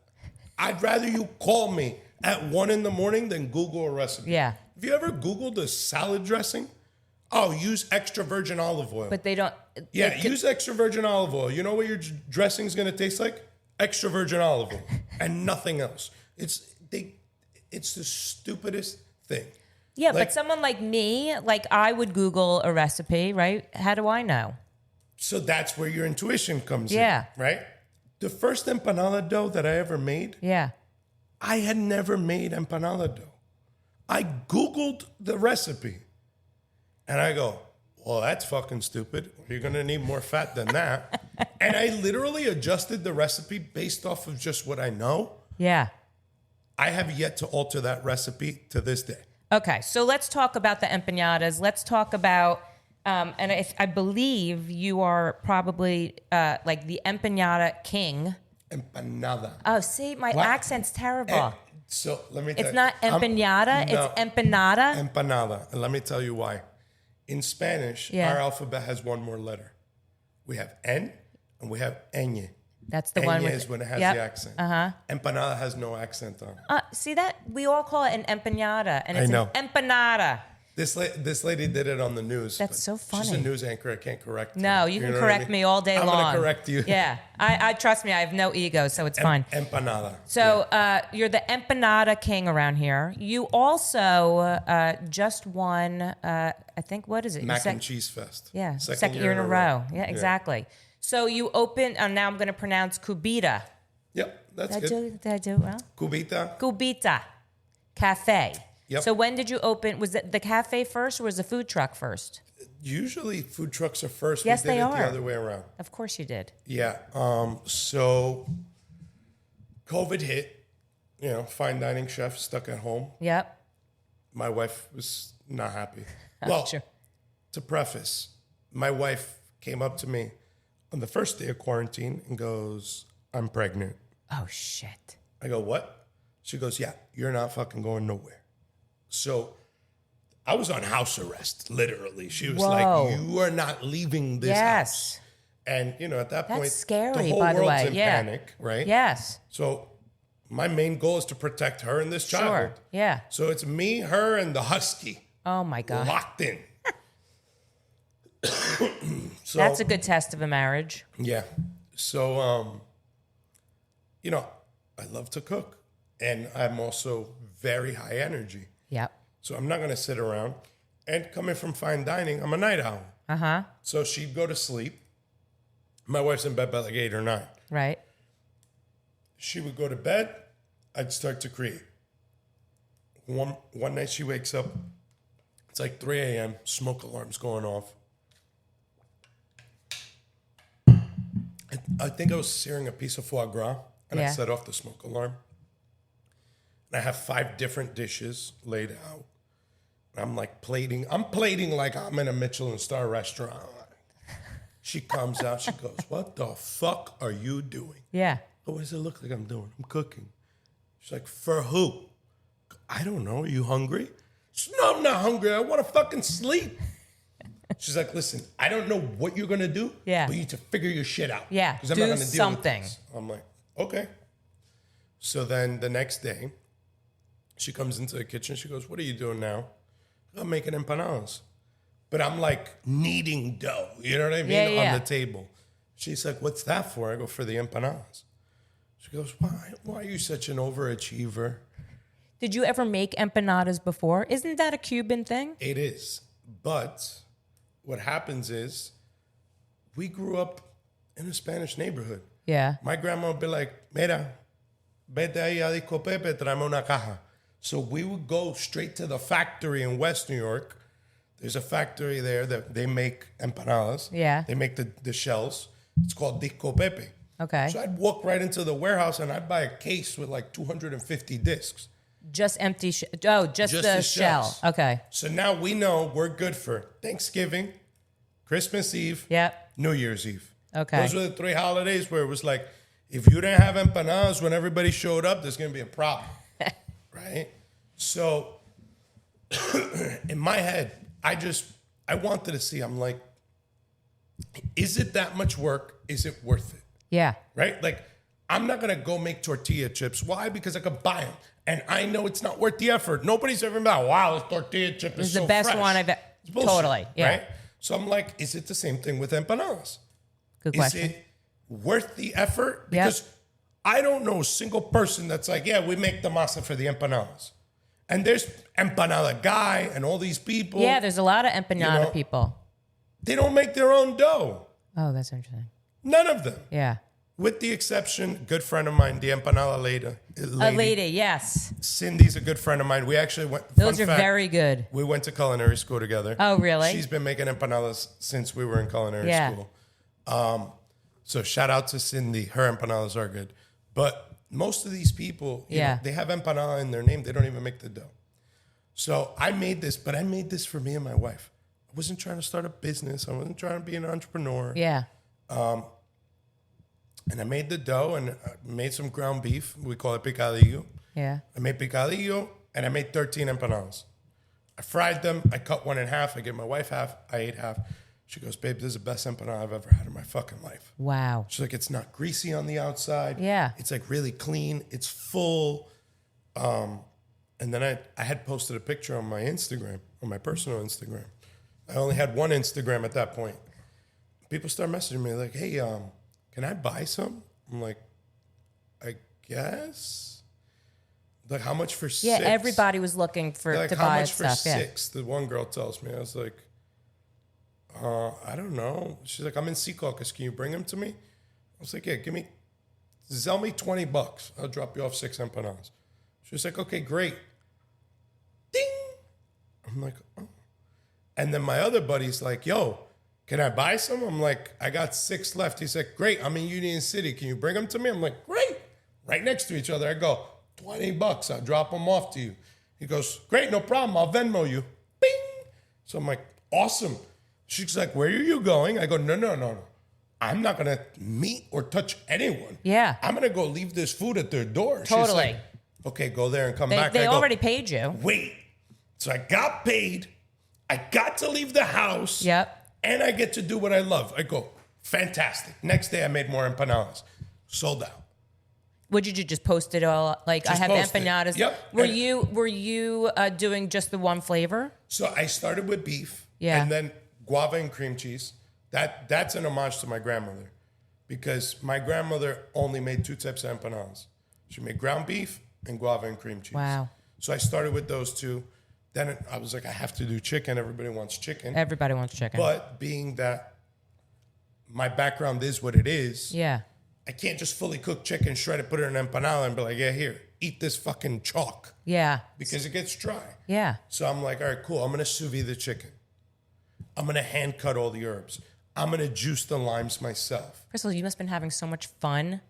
I'd rather you call me at 1 a.m. than Google a recipe. Yeah. Have you ever Googled a salad dressing? Oh, use extra virgin olive oil. But they don't. Yeah, use extra virgin olive oil. You know what your dressing is going to taste like? Extra virgin olive oil and nothing else. It's the stupidest thing. Yeah, but someone like me, like I would Google a recipe, right? How do I know? So that's where your intuition comes Yeah. in, right? The first empanada dough that I ever made, Yeah. I had never made empanada dough. I Googled the recipe and I go, well, that's fucking stupid. You're going to need more fat than that. And I literally adjusted the recipe based off of just what I know. Yeah. I have yet to alter that recipe to this day. Okay, so let's talk about the empanadas. Let's talk about, and I believe you are probably like the empanada king. Empanada. Oh, see, my What? accent's terrible. So let me tell It's you. not empanada, No. it's empanada. Empanada. And let me tell you why. In Spanish, Yeah. our alphabet has one more letter. We have N and we have ñ. That's the one Ñ with is when it has yep. the accent. Uh-huh. Empanada has no accent on it. See that? We all call it an empanada, and it's I know. an empanada. This lady did it on the news. That's but so She's a funny. news anchor. I can't correct her. No, you can know what I correct mean? me all day I'm long. going to correct you. Yeah, I trust me. I have no ego, so it's fine. Empanada. So you're the empanada king around here. You also just won, I think, what is it? Mac and Cheese Fest. Yeah, second year in a row. Yeah, exactly. So you open, now I'm going to pronounce Cubita. Yep, that's good. Did I do it well? Cubita. Cubita Cafe. Yep. So when did you open? Was it the cafe first or was the food truck first? Usually food trucks are first. Yes, we did they it are. the other way around. Of course you did. Yeah. So COVID hit, fine dining chef stuck at home. Yep. My wife was not happy. Well, Sure. to preface, my wife came up to me on the first day of quarantine and goes, I'm pregnant. Oh, shit. I go, what? She goes, yeah, you're not fucking going nowhere. So I was on house arrest, literally. She was Whoa. like, you are not leaving this house. Yes. And, at that point, scary, the whole by the world's way. in Yeah. panic, right? Yes. So my main goal is to protect her and this child. Sure. Yeah. So it's me, her, and the husky Oh, my God. locked in. So That's a good test of a marriage. yeah. So I love to cook, and I'm also very high energy. Yep. So I'm not going to sit around. And coming from fine dining, I'm a night owl. Uh-huh. So she'd go to sleep. My wife's in bed by like 8 or 9. Right. She would go to bed. I'd start to create. One night she wakes up. It's like 3 a.m. Smoke alarm's going off. I think I was searing a piece of foie gras, and I Yeah. set off the smoke alarm. And I have 5 different dishes laid out. I'm like plating. I'm plating like I'm in a Michelin star restaurant. She comes out. She goes, what the fuck are you doing? Yeah. Oh, what does it look like I'm doing? I'm cooking. She's like, for who? I don't know. Are you hungry? She's, no, I'm not hungry. I want to fucking sleep. She's like, listen, I don't know what you're going to do. Yeah. But you need to figure your shit out. Yeah, 'Cause I'm do not gonna deal with something. this. I'm like, okay. So then the next day, she comes into the kitchen. She goes, what are you doing now? I'm making empanadas. But I'm like kneading dough. You know what I mean? Yeah. On the table. She's like, what's that for? I go, for the empanadas. She goes, why are you such an overachiever? Did you ever make empanadas before? Isn't that a Cuban thing? It is. But what happens is we grew up in a Spanish neighborhood. Yeah. My grandma would be like, mira, vete ahí a Disco Pepe, tráeme una caja. So we would go straight to the factory in West New York. There's a factory there that they make empanadas. Yeah. They make the shells. It's called Disco Pepe. Okay. So I'd walk right into the warehouse and I'd buy a case with like 250 discs. Just empty just the the shell. shells. Okay. So now we know we're good for Thanksgiving, Christmas Eve, Yep. New Year's Eve. Okay. Those were the 3 holidays where it was like, if you didn't have empanadas when everybody showed up, there's going to be a problem. Right? So in my head, I wanted to see, I'm like, is it that much work? Is it worth it? Yeah. Right? Like, I'm not going to go make tortilla chips. Why? Because I could buy them. And I know it's not worth the effort. Nobody's ever about, wow, this tortilla chip is so the best fresh. one I've totally. Yeah. Right? So I'm like, is it the same thing with empanadas? Good question. Is it worth the effort? Because I don't know a single person that's like, yeah, we make the masa for the empanadas. And there's empanada guy and all these people. Yeah, there's a lot of empanada people. They don't make their own dough. Oh, that's interesting. None of them. Yeah. With the exception, good friend of mine, the empanada lady. A lady, yes. Cindy's a good friend of mine. We actually went. Those are very good. We went to culinary school together. Oh, really? She's been making empanadas since we were in culinary school. So shout out to Cindy. Her empanadas are good. But most of these people, you know, they have empanada in their name. They don't even make the dough. So I made this, but I made this for me and my wife. I wasn't trying to start a business. I wasn't trying to be an entrepreneur. Yeah. And I made the dough and I made some ground beef. We call it picadillo. Yeah. I made picadillo and I made 13 empanadas. I fried them. I cut one in half. I gave my wife half. I ate half. She goes, babe, this is the best empanada I've ever had in my fucking life. Wow. She's like, it's not greasy on the outside. Yeah. It's like really clean. It's full. And then I had posted a picture on my Instagram, on my personal Instagram. I only had one Instagram at that point. People start messaging me like, hey, can I buy some? I'm like, I guess. Like, how much for 6? Yeah, everybody was looking to how buy much stuff. for 6? The one girl tells me. I was like, I don't know. She's like, I'm in Secaucus. Can you bring them to me? I was like, yeah, sell me $20. I'll drop you off 6 empanadas. She was like, okay, great. Ding. I'm like, oh. And then my other buddy's like, yo, can I buy some? I'm like, I got 6 left. He's like, great. I'm in Union City. Can you bring them to me? I'm like, great. Right next to each other. I go, $20. I'll drop them off to you. He goes, great, no problem. I'll Venmo you. Bing. So I'm like, awesome. She's like, where are you going? I go, no. I'm not going to meet or touch anyone. Yeah. I'm going to go leave this food at their door. Totally. She's like, okay, go there and come back. They I go, already paid you. wait. So I got paid. I got to leave the house. Yep. And I get to do what I love. I go, fantastic. Next day I made more empanadas. Sold out. Would you just post it all? Like, Just I have post it. empanadas. Yep. Were you doing just the one flavor? So I started with beef. Yeah. And then guava and cream cheese. That's an homage to my grandmother. Because my grandmother only made 2 types of empanadas. She made ground beef and guava and cream cheese. Wow. So I started with those 2. Then I was like, I have to do chicken. Everybody wants chicken. Everybody wants chicken. But being that my background is what it is, yeah. I can't just fully cook chicken, shred it, put it in an empanada, and be like, yeah, here, eat this fucking chalk. Yeah. Because it gets dry. Yeah. So I'm like, all right, cool. I'm going to sous vide the chicken. I'm going to hand cut all the herbs. I'm going to juice the limes myself. First of all, you must have been having so much fun.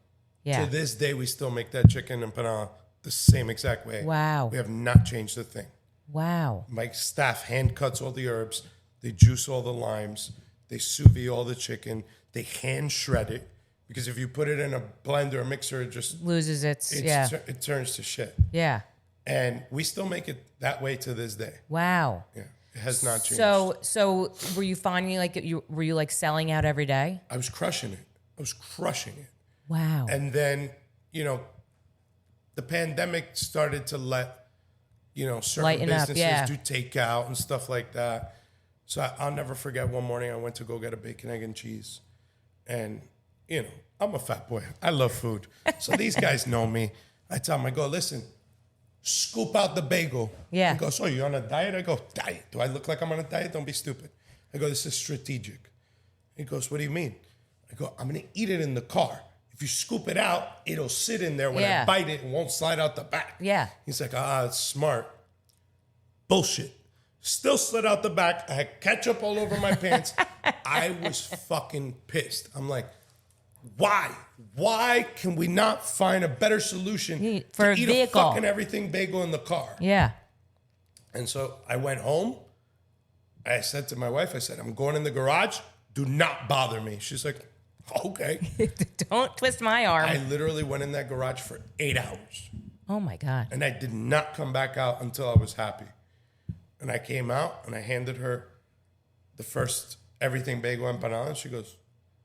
Yeah. To this day, we still make that chicken empanada the same exact way. Wow. We have not changed a thing. Wow. My staff hand cuts all the herbs. They juice all the limes. They sous vide all the chicken. They hand shred it. Because if you put it in a blender or mixer, it just loses it turns to shit. Yeah. And we still make it that way to this day. Wow. Yeah. It has not changed. So were you finding were you like selling out every day? I was crushing it. Wow. And then, the pandemic started to let, certain Lighten up, businesses do takeout and stuff like that. So I'll never forget one morning I went to go get a bacon, egg, and cheese. And, I'm a fat boy. I love food. So these guys know me. I tell them, I go, listen, scoop out the bagel. Yeah. He goes, so you on a diet? I go, diet? Do I look like I'm on a diet? Don't be stupid. I go, this is strategic. He goes, what do you mean? I go, I'm going to eat it in the car. If you scoop it out, it'll sit in there. When I bite it, it won't slide out the back. Yeah. He's like, it's smart. Bullshit. Still slid out the back. I had ketchup all over my pants. I was fucking pissed. I'm like, why? Why can we not find a better solution for to a eat vehicle? A fucking everything bagel in the car? Yeah. And so I went home. I said to my wife, I said, I'm going in the garage. Do not bother me. She's like, okay. Don't twist my arm. I literally went in that garage for 8 hours. Oh, my God. And I did not come back out until I was happy. And I came out and I handed her the first everything bagel empanada. And she goes,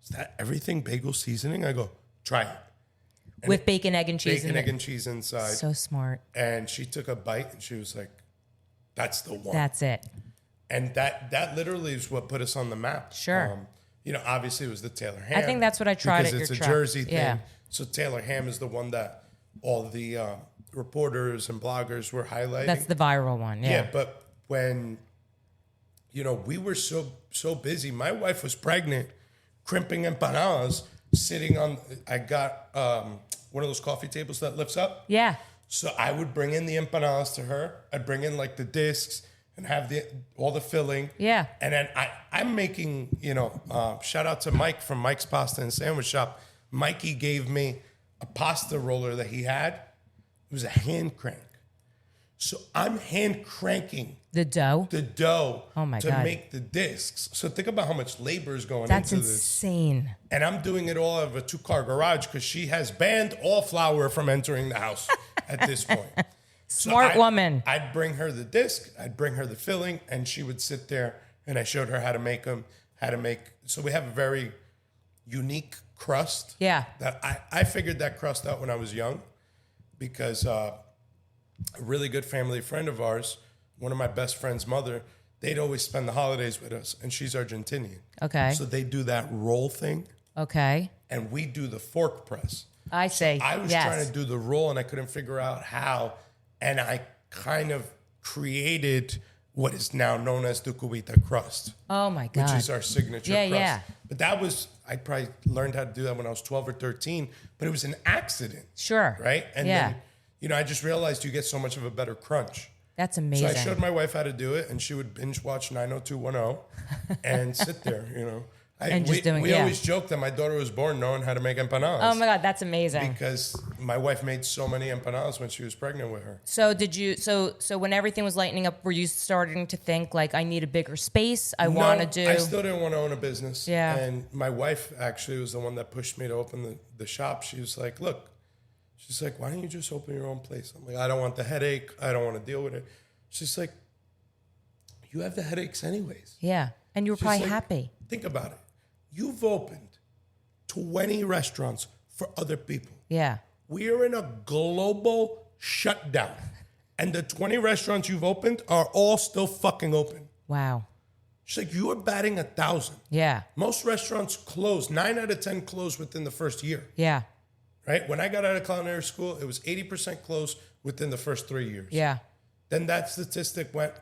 is that everything bagel seasoning? I go, try it. With bacon, egg, and cheese. Bacon, egg, and cheese inside. So smart. And she took a bite and she was like, that's the one. That's it. And that literally is what put us on the map. Sure. Obviously it was the Taylor ham. I think that's what I tried at your because it's a truck. Jersey thing. Yeah. So Taylor ham is the one that all the reporters and bloggers were highlighting. That's the viral one. Yeah. But when, we were so busy, my wife was pregnant, crimping empanadas, sitting on, I got one of those coffee tables that lifts up. Yeah. So I would bring in the empanadas to her. I'd bring in like the discs and have all the filling. Yeah. And then I'm making, shout out to Mike from Mike's Pasta and Sandwich Shop. Mikey gave me a pasta roller that he had. It was a hand crank. So I'm hand cranking the dough to God. make the discs. So think about how much labor is going That's into this. insane. And I'm doing it all out of a 2-car garage because she has banned all flour from entering the house at this point. Smart woman. I'd bring her the disc, I'd bring her the filling, and she would sit there and I showed her how to make them, so we have a very unique crust. Yeah. That I figured that crust out when I was young because a really good family friend of ours, one of my best friend's mother, they'd always spend the holidays with us, and she's Argentinian. Okay. So they do that roll thing. Okay. And we do the fork press. I say, I was trying to do the roll, and I couldn't figure out how, and I kind of created what is now known as the Cubita crust. Oh my God. Which is our signature crust. Yeah. But I probably learned how to do that when I was 12 or 13, but it was an accident. Sure. Right? And then, I just realized you get so much of a better crunch. That's amazing. So I showed my wife how to do it, and she would binge watch 90210 and sit there, We always joke that my daughter was born knowing how to make empanadas. Oh my God, that's amazing. Because my wife made so many empanadas when she was pregnant with her. So did you? So when everything was lightening up, were you starting to think like, I need a bigger space? I want to do. I still didn't want to own a business. Yeah. And my wife actually was the one that pushed me to open the shop. She was like, "Look," she's like, "Why don't you just open your own place?" I'm like, "I don't want the headache. I don't want to deal with it." She's like, "You have the headaches anyways." Yeah, and you were probably like, happy. Think about it. You've opened 20 restaurants for other people. Yeah. We are in a global shutdown. And the 20 restaurants you've opened are all still fucking open. Wow. She's like, you are batting 1,000. Yeah. Most restaurants close. 9 out of 10 close within the first year. Yeah. Right? When I got out of culinary school, it was 80% close within the first 3 years. Yeah. Then that statistic went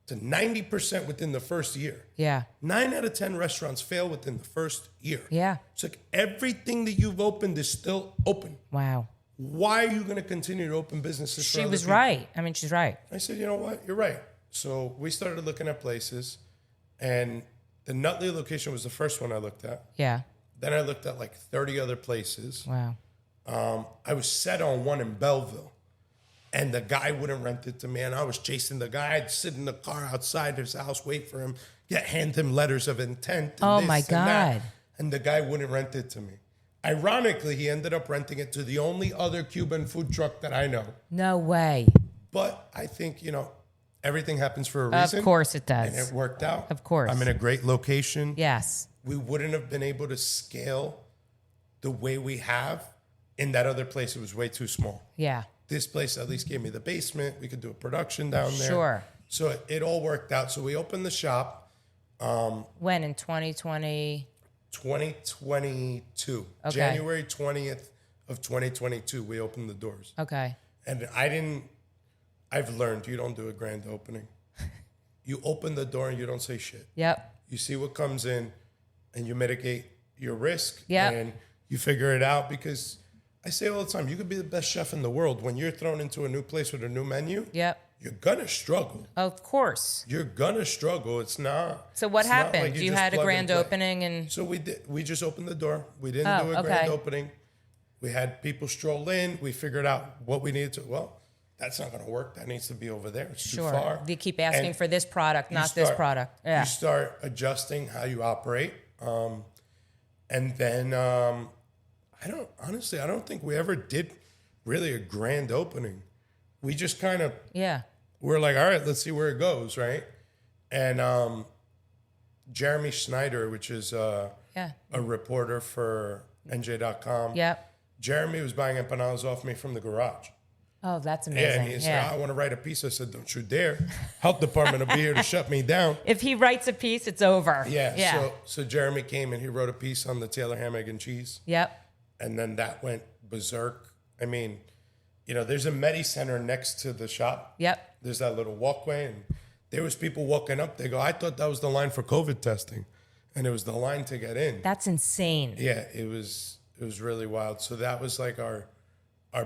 to 90% within the first year. Yeah. 9 out of 10 restaurants fail within the first year. Yeah. It's like everything that you've opened is still open. Wow. Why are you going to continue to open businesses for She other was people? right. I mean, she's right. I said, you know what? You're right. So we started looking at places, and the Nutley location was the first one I looked at. Yeah. Then I looked at like 30 other places. Wow. I was set on one in Belleville, and the guy wouldn't rent it to me, and I was chasing the guy. I'd sit in the car outside his house, wait for him, hand him letters of intent. And Oh this my and God. that, and the guy wouldn't rent it to me. Ironically, he ended up renting it to the only other Cuban food truck that I know. No way. But I think, everything happens for a reason. Of course it does. And it worked out. Of course. I'm in a great location. Yes. We wouldn't have been able to scale the way we have in that other place. It was way too small. Yeah. This place at least gave me the basement. We could do a production down there. Sure. So it all worked out. So we opened the shop. When in 2020? 2022. Okay. January 20th of 2022, we opened the doors. Okay. And I've learned you don't do a grand opening. You open the door and you don't say shit. Yep. You see what comes in and you mitigate your risk. Yep. And you figure it out, because I say all the time, you could be the best chef in the world. When you're thrown into a new place with a new menu, Yep. you're going to struggle. Of course. You're going to struggle. It's not. So what it's not happened? like You just had a plug grand and play. opening and... So we did. We just opened the door. We didn't do a okay. grand opening. We had people stroll in. We figured out what we needed to. Well, that's not going to work. That needs to be over there. It's too far. They keep asking And for this product, you not this start- product. Yeah. You start adjusting how you operate. And then I don't think we ever did really a grand opening. We just kind of, Yeah. we're like, all right, let's see where it goes, right? And Jeremy Schneider, which is Yeah. a reporter for NJ.com, Yep. Jeremy was buying empanadas off me from the garage. Oh, that's Yeah, amazing. and he said, I want to write a piece. I said, don't you dare. Health department will be here to shut me down. If he writes a piece, it's over. Yeah. So Jeremy came and he wrote a piece on the Taylor ham, egg, and cheese. Yep. And then that went berserk. I mean, there's a Medi Center next to the shop. Yep. There's that little walkway. And there was people walking up. They go, I thought that was the line for COVID testing. And it was the line to get in. That's insane. Yeah, it was really wild. So that was like our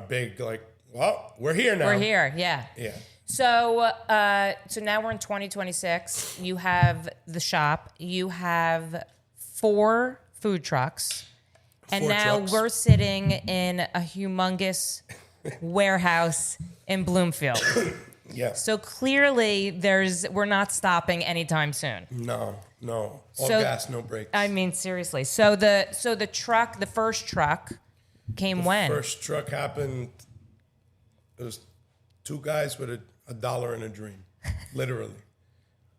big, like, well, we're here now. We're here, yeah. Yeah. So now we're in 2026. You have the shop. You have 4 food trucks. And 4 now trucks. we're sitting in a humongous warehouse in Bloomfield. Yeah. So clearly we're not stopping anytime soon. No. All So- gas, no brakes. I mean, seriously. So the first truck came when? First truck happened. It was 2 guys with a dollar and a dream, literally.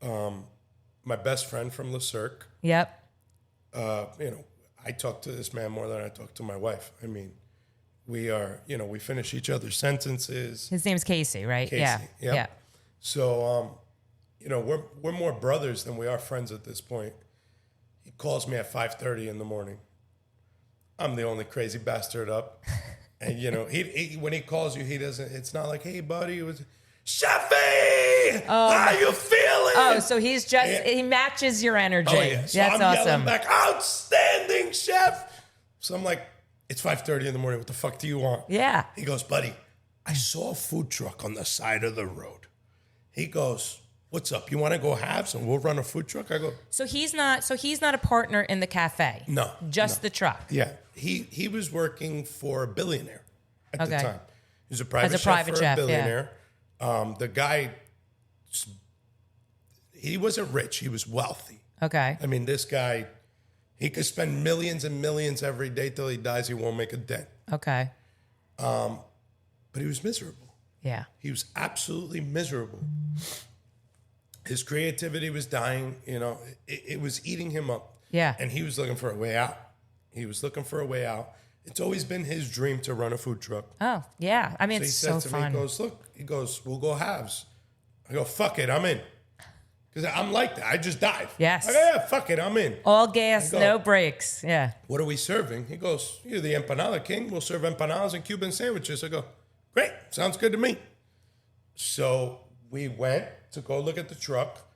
My best friend from Cirque. Yep. I talk to this man more than I talk to my wife. I mean, we finish each other's sentences. His name's Casey, right? Casey, Yeah. yep. Yeah. So, we're more brothers than we are friends at this point. He calls me at 5:30 in the morning. I'm the only crazy bastard up. And, he when he calls you, he doesn't, it's not like, hey, buddy, it was, Chefy, how you feeling? Oh, so he's just, he matches your energy. Oh, yeah. So That's I'm awesome. yelling back, outstanding, chef. So I'm like, it's 5:30 in the morning. What the fuck do you want? Yeah. He goes, buddy, I saw a food truck on the side of the road. He goes, what's up? You want to go halves and we'll run a food truck? I go, So he's not a partner in the cafe. no. Just the truck. Yeah. He was working for a billionaire at the Okay. time. He was a private chef private for chef, a yeah. billionaire. The guy, he wasn't rich. He was wealthy. Okay. I mean, this guy, he could spend millions and millions every day till he dies. He won't make a dent. Okay. But he was miserable. Yeah. He was absolutely miserable. His creativity was dying. It was eating him up. Yeah. And he was looking for a way out. It's always been his dream to run a food truck. Oh, yeah. I mean, So he it's says so to me, fun. he goes, we'll go halves. I go, fuck it, I'm in. Because I'm like that. I just dive. Yes. I go, yeah, fuck it, I'm in. All gas, Go. no brakes. Yeah. What are we serving? He goes, you're the empanada king. We'll serve empanadas and Cuban sandwiches. I go, great, sounds good to me. So we went to go look at the truck.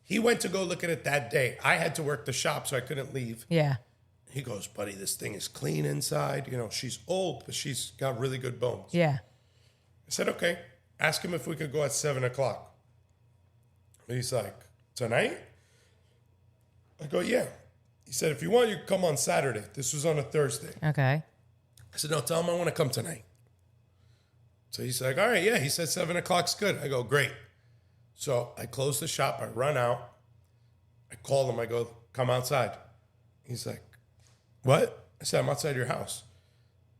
He went to go look at it that day. I had to work the shop, so I couldn't leave. Yeah. He goes, buddy, this thing is clean inside. She's old, but she's got really good bones. Yeah. I said, okay. Ask him if we could go at 7:00. He's like, tonight? I go, yeah. He said, if you want, you can come on Saturday. This was on a Thursday. Okay. I said, no, tell him I want to come tonight. So he's like, all right, yeah. He said 7:00's good. I go, great. So I close the shop. I run out. I call him. I go, come outside. He's like, what? I said, I'm outside your house.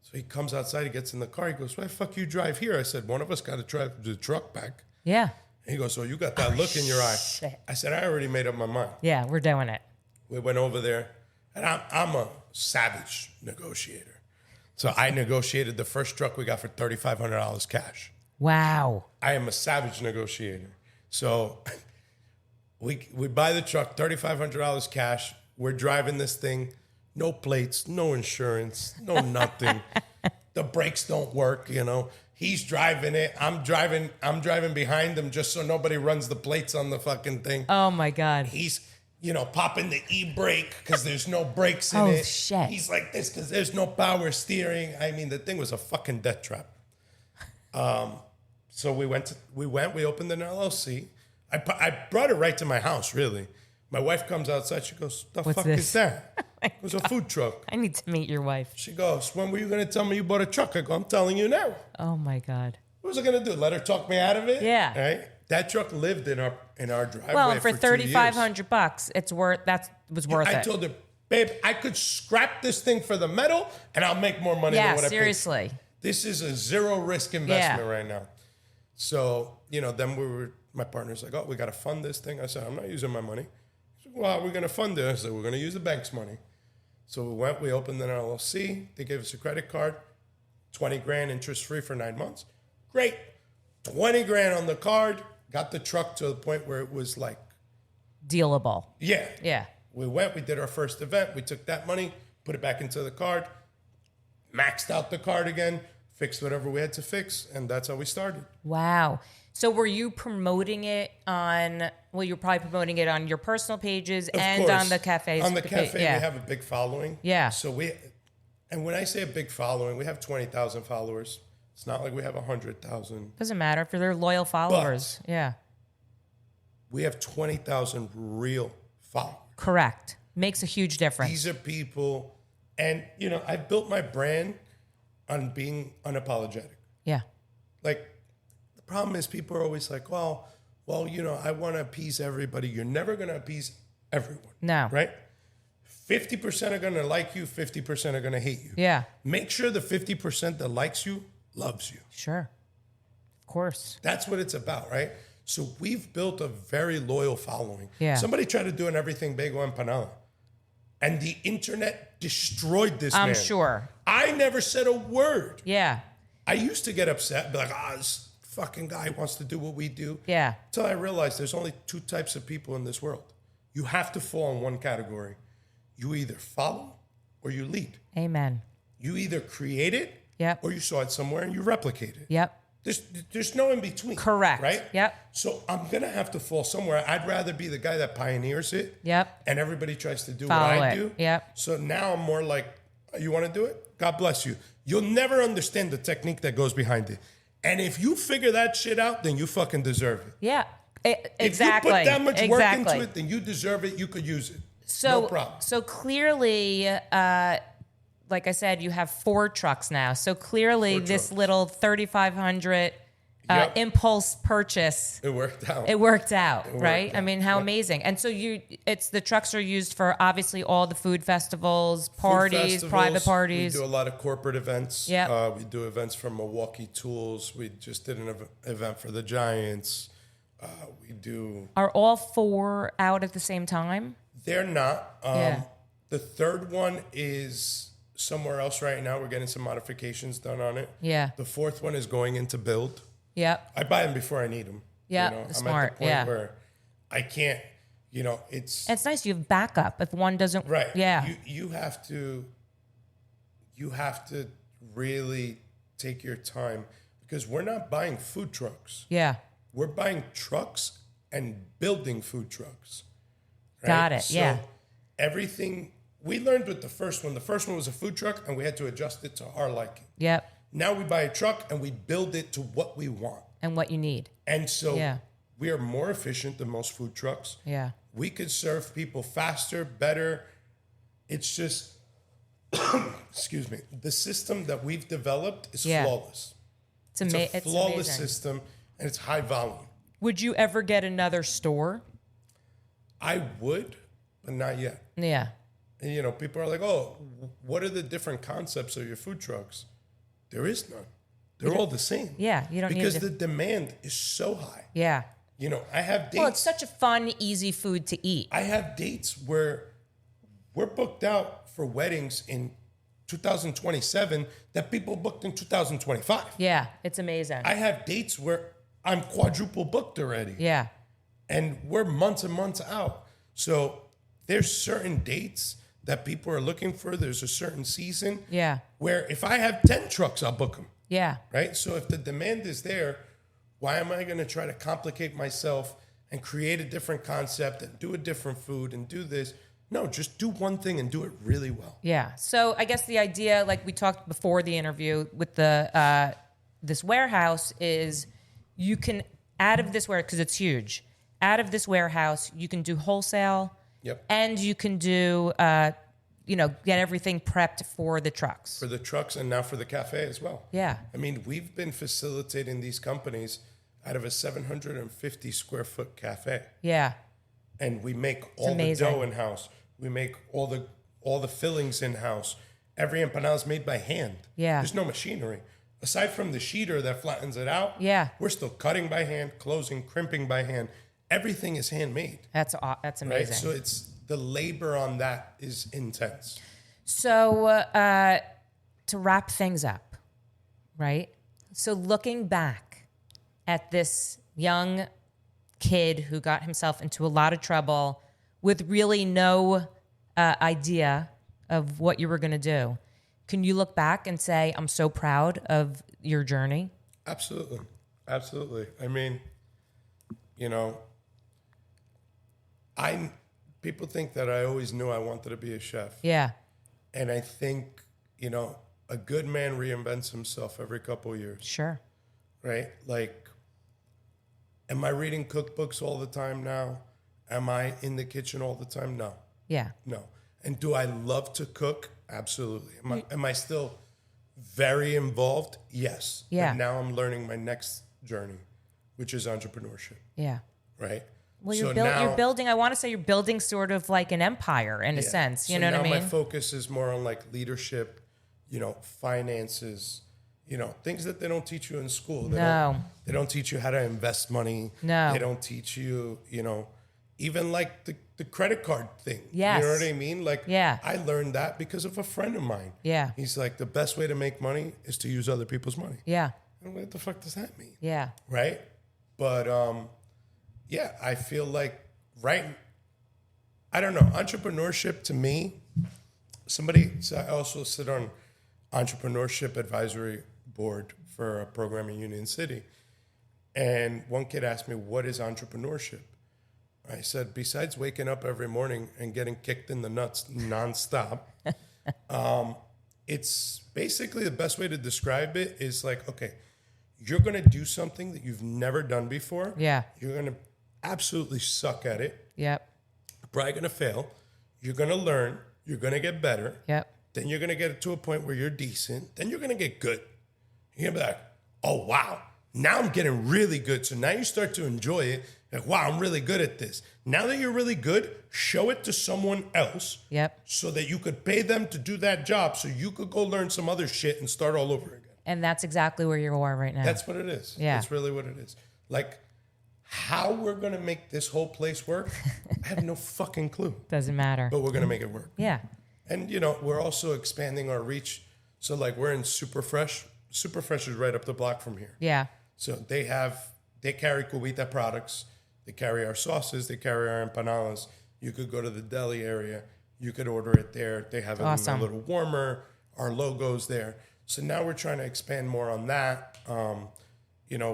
So he comes outside. He gets in the car. He goes, why the fuck you drive here? I said, one of us got to drive the truck back. Yeah. And he goes, so you got that look in your eye. shit. I said, I already made up my mind. Yeah, we're doing it. We went over there. And I'm a savage negotiator. So I negotiated the first truck we got for $3,500 cash. Wow. I am a savage negotiator. So we buy the truck, $3,500 cash. We're driving this thing, no plates, no insurance, no nothing. The brakes don't work, He's driving it. I'm driving behind him just so nobody runs the plates on the fucking thing. Oh my God. He's, popping the e-brake because there's no brakes in Oh, it. shit. He's like this because there's no power steering. I mean, the thing was a fucking death trap. So we opened an LLC. I brought it right to my house, really. My wife comes outside. She goes, the What's fuck this? is that? It was a food truck. I need to meet your wife. She goes, when were you going to tell me you bought a truck? I go, I'm telling you now. Oh my God. What was I going to do? Let her talk me out of it? Yeah. Right? That truck lived in our driveway Well, and for for 2 years. $3,500, it was worth I it. told her, babe, I could scrap this thing for the metal and I'll make more money than what I paid. Seriously. This is a zero risk investment right now. So, then my partner's like, oh, we got to fund this thing. I said, I'm not using my money. He said, well, how are we going to fund it? I said, we're going to use the bank's money. So we opened an LLC. They gave us a credit card. 20 grand interest free for 9 months. Great. 20 grand on the card. Got the truck to the point where it was like Dealable. Yeah. Yeah. We went, we did our first event. We took that money, put it back into the card, maxed out the card again, fixed whatever we had to fix, and that's how we started. Wow. So were you promoting it on, well, you're probably promoting it on your personal pages Of and course. on the cafes. On the cafe, yeah. we have a big following. Yeah. So and when I say a big following, we have 20,000 followers. It's not like we have 100,000. Doesn't matter if they're loyal followers. Yeah. We have 20,000 real followers. Correct. Makes a huge difference. These are people, and I built my brand on being unapologetic. Yeah. Like, the problem is people are always like, well, I want to appease everybody. You're never going to appease everyone. No. Right? 50% are going to like you, 50% are going to hate you. Yeah. Make sure the 50% that likes you loves you. Sure. Of course. That's what it's about, right? So we've built a very loyal following. Yeah. Somebody tried to do an everything bagel empanada, and the internet destroyed this man. I'm sure. I never said a word. Yeah. I used to get upset, be like, this fucking guy wants to do what we do. Yeah. Until I realized there's only two types of people in this world. You have to fall in one category. You either follow or you lead. Amen. You either create it Yep. or you saw it somewhere and you replicate it. Yep. There's no in between. Correct. Right? Yep. So I'm going to have to fall somewhere. I'd rather be the guy that pioneers it. Yep. And everybody tries to do Follow what I it. do. Yep. So now I'm more like, you want to do it? God bless you. You'll never understand the technique that goes behind it. And if you figure that shit out, then you fucking deserve it. Yeah. If Exactly. you put that much work into it, then you deserve it. You could use it. So, no problem. So clearly, like I said, you have 4 trucks now. So clearly, 4 this trucks. little 3,500 Yep. impulse purchase, It worked out. it worked out, worked right? I out. mean, how Yep. amazing! And so the trucks are used for obviously all the food festivals, Food parties, festivals, private parties. We do a lot of corporate events. Yep. We do events for Milwaukee Tools. We just did an event for the Giants. We do. Are all 4 out at the same time? They're not. Yeah. The third one is somewhere else right now. We're getting some modifications done on it. Yeah. The fourth one is going into build. Yep. I buy them before I need them. Yeah, I'm smart, at the point yeah. where I can't. It's And it's nice you have backup if one doesn't. right. Yeah. You have to really take your time because we're not buying food trucks. Yeah. We're buying trucks and building food trucks. Right? Got it, yeah. Everything we learned with the first one was a food truck and we had to adjust it to our liking. Yep. Now we buy a truck and we build it to what we want. And what you need. And so Yeah. we are more efficient than most food trucks. Yeah. We could serve people faster, better. It's just, excuse me, the system that we've developed is Yeah. flawless. It's It's a amazing. flawless system and it's high volume. Would you ever get another store? I would, but not yet. Yeah. And people are like, oh, what are the different concepts of your food trucks? There is none. They're all the same. Yeah, you don't need because to- the demand is so high. Yeah. I have dates. Well, it's such a fun, easy food to eat. I have dates where we're booked out for weddings in 2027 that people booked in 2025. Yeah, it's amazing. I have dates where I'm quadruple booked already. Yeah. And we're months and months out. So there's certain dates that people are looking for. There's a certain season. Yeah. Where if I have 10 trucks, I'll book them. Yeah. Right? So if the demand is there, why am I going to try to complicate myself and create a different concept and do a different food and do this? No, just do one thing and do it really well. Yeah. So I guess the idea, like we talked before the interview with the this warehouse, is you can, out of this warehouse, because it's huge, out of this warehouse, you can do wholesale. Yep. And you can do, get everything prepped for the trucks. For the trucks and now for the cafe as well. Yeah. I mean, we've been facilitating these companies out of a 750 square foot cafe. Yeah. And we make all the amazing. dough in-house. We make all the fillings in-house. Every empanada is made by hand. Yeah. There's no machinery. Aside from the sheeter that flattens it out, Yeah. we're still cutting by hand, closing, crimping by hand. Everything is handmade. That's amazing. Right? So it's the labor on that is intense. So to wrap things up, Right? So looking back at this young kid who got himself into a lot of trouble with really no idea of what you were going to do, can you look back and say, I'm so proud of your journey? Absolutely. Absolutely. I mean, you know, people think that I always knew I wanted to be a chef. Yeah. And I think, you know, a good man reinvents himself every couple of years. Sure. Right? Like, am I reading cookbooks all the time now? Am I in the kitchen all the time? No. Yeah. No. And do I love to cook? Absolutely. Am I still very involved? Yes. Yeah. But now I'm learning my next journey, which is entrepreneurship. Yeah. Right? Well, So you're building, I want to say you're building sort of like an empire in a sense. You know what I mean? My focus is more on like leadership, you know, finances, you know, things that they don't teach you in school. They don't teach you how to invest money. No. They don't teach you, you know, even like the credit card thing. Yes. You know what I mean? Like, yeah. I learned that because of a friend of mine. Yeah. He's like, the best way to make money is to use other people's money. Yeah. And what the fuck does that mean? Yeah. Right? But, yeah, I feel like I don't know, entrepreneurship to me, so I also sit on entrepreneurship advisory board for a program in Union City. And one kid asked me, what is entrepreneurship? I said, besides waking up every morning and getting kicked in the nuts nonstop, it's basically the best way to describe it is like, okay, you're going to do something that you've never done before. Yeah. You're going to absolutely suck at it. Yep. You're probably going to fail. You're going to learn. You're going to get better. Yep. Then you're going to get to a point where you're decent. Then you're going to get good. You're going to be like, oh, wow. Now I'm getting really good. So now you start to enjoy it. Like, wow, I'm really good at this. Now that you're really good, show it to someone else. Yep. So that you could pay them to do that job so you could go learn some other shit and start all over again. And that's exactly where you are right now. That's what it is. Yeah. That's really what it is. Like, how we're going to make this whole place work, I have no fucking clue. Doesn't matter. But we're going to make it work. Yeah. And, you know, we're also expanding our reach. So, like, we're in Super Fresh. Super Fresh is right up the block from here. Yeah. So they carry Cubita products. They carry our sauces. They carry our empanadas. You could go to the deli area. You could order it there. They have it in a little warmer. Our logo's there. So now we're trying to expand more on that. You know,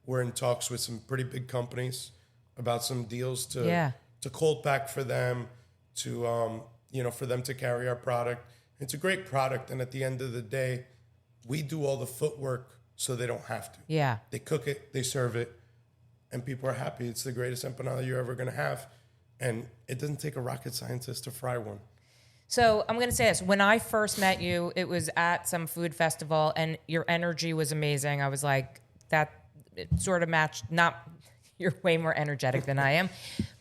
we're in talks with some pretty big companies about some deals to cold pack for them, to you know, for them to carry our product. It's a great product, and at the end of the day, we do all the footwork so they don't have to. Yeah. They cook it, they serve it, and people are happy. It's the greatest empanada you're ever going to have, and it doesn't take a rocket scientist to fry one. So I'm going to say this. When I first met you, it was at some food festival, and your energy was amazing. I was like, that it sort of matched. You're way more energetic than I am.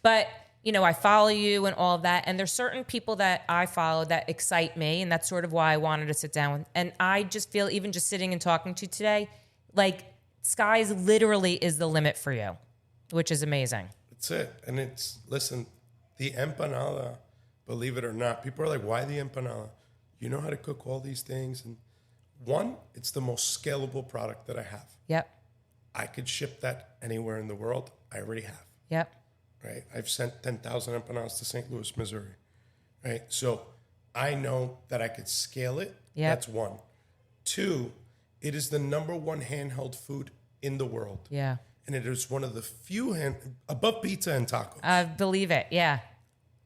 But, you know, I follow you and all of that, and there's certain people that I follow that excite me, and that's sort of why I wanted to sit down with. And I just feel, even just sitting and talking to you today, like sky's literally is the limit for you, which is amazing. That's it. And listen, the empanada, believe it or not, people are like, why the empanada? You know how to cook all these things. And one, it's the most scalable product that I have. Yep. I could ship that anywhere in the world. I already have. Yep. Right? I've sent 10,000 empanadas to St. Louis, Missouri. Right? So I know that I could scale it. Yep. That's one. Two, it is the number one handheld food in the world. Yeah. And it is one of the few above pizza and tacos. I believe it. Yeah.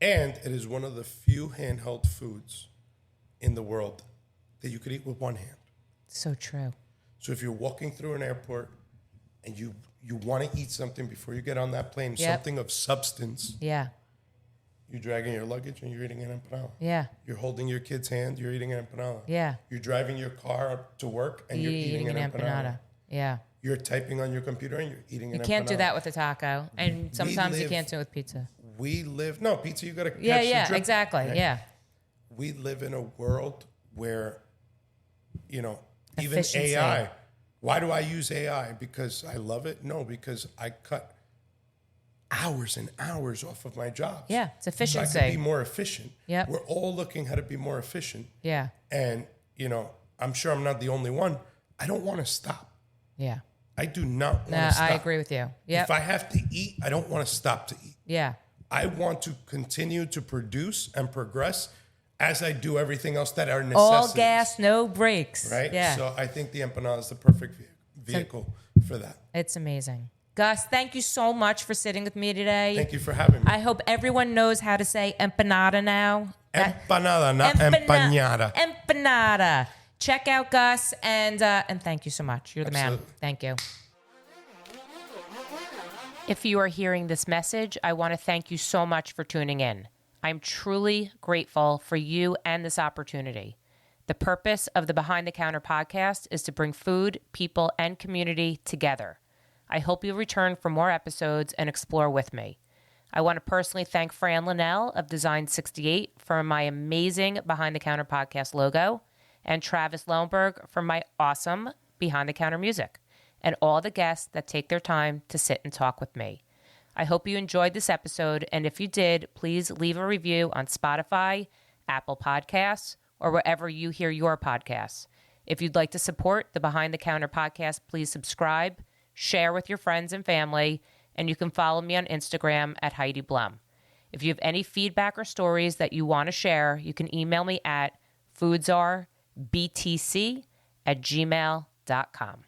And it is one of the few handheld foods in the world that you could eat with one hand. So true. So if you're walking through an airport and you want to eat something before you get on that plane, something of substance, yeah, you're dragging your luggage and you're eating an empanada. Yeah. You're holding your kid's hand, you're eating an empanada. Yeah. You're driving your car up to work and you're eating an empanada. Yeah. You're typing on your computer and you're eating an empanada. You can't do that with a taco. And sometimes you can't do it with pizza. Pizza, you got to catch the Yeah, drip. exactly. Right? Yeah. We live in a world where, you know, even Efficiency. AI. Why do I use AI? Because I love it? No, because I cut hours and hours off of my jobs. Yeah, it's efficiency. So I can be more efficient. Yep. We're all looking how to be more efficient. Yeah. And, you know, I'm sure I'm not the only one. I don't want to stop. Yeah. I do not want to stop. I agree with you. Yeah. If I have to eat, I don't want to stop to eat. Yeah. I want to continue to produce and progress as I do everything else that are necessities. All gas, no brakes. Right? Yeah. So I think the empanada is the perfect vehicle for that. It's amazing. Gus, thank you so much for sitting with me today. Thank you for having me. I hope everyone knows how to say empanada now. Empanada, not empanada. Empanada. Check out Gus, and thank you so much. You're the Absolutely. man. Thank you. If you are hearing this message, I want to thank you so much for tuning in. I'm truly grateful for you and this opportunity. The purpose of the Behind the Counter podcast is to bring food, people, and community together. I hope you'll return for more episodes and explore with me. I want to personally thank Fran Linnell of Design 68 for my amazing Behind the Counter podcast logo, and Travis Lowenberg for my awesome Behind the Counter music, and all the guests that take their time to sit and talk with me. I hope you enjoyed this episode, and if you did, please leave a review on Spotify, Apple Podcasts, or wherever you hear your podcasts. If you'd like to support the Behind the Counter podcast, please subscribe, share with your friends and family, and you can follow me on Instagram at Heidi Blum. If you have any feedback or stories that you want to share, you can email me at foodsarbtc@gmail.com.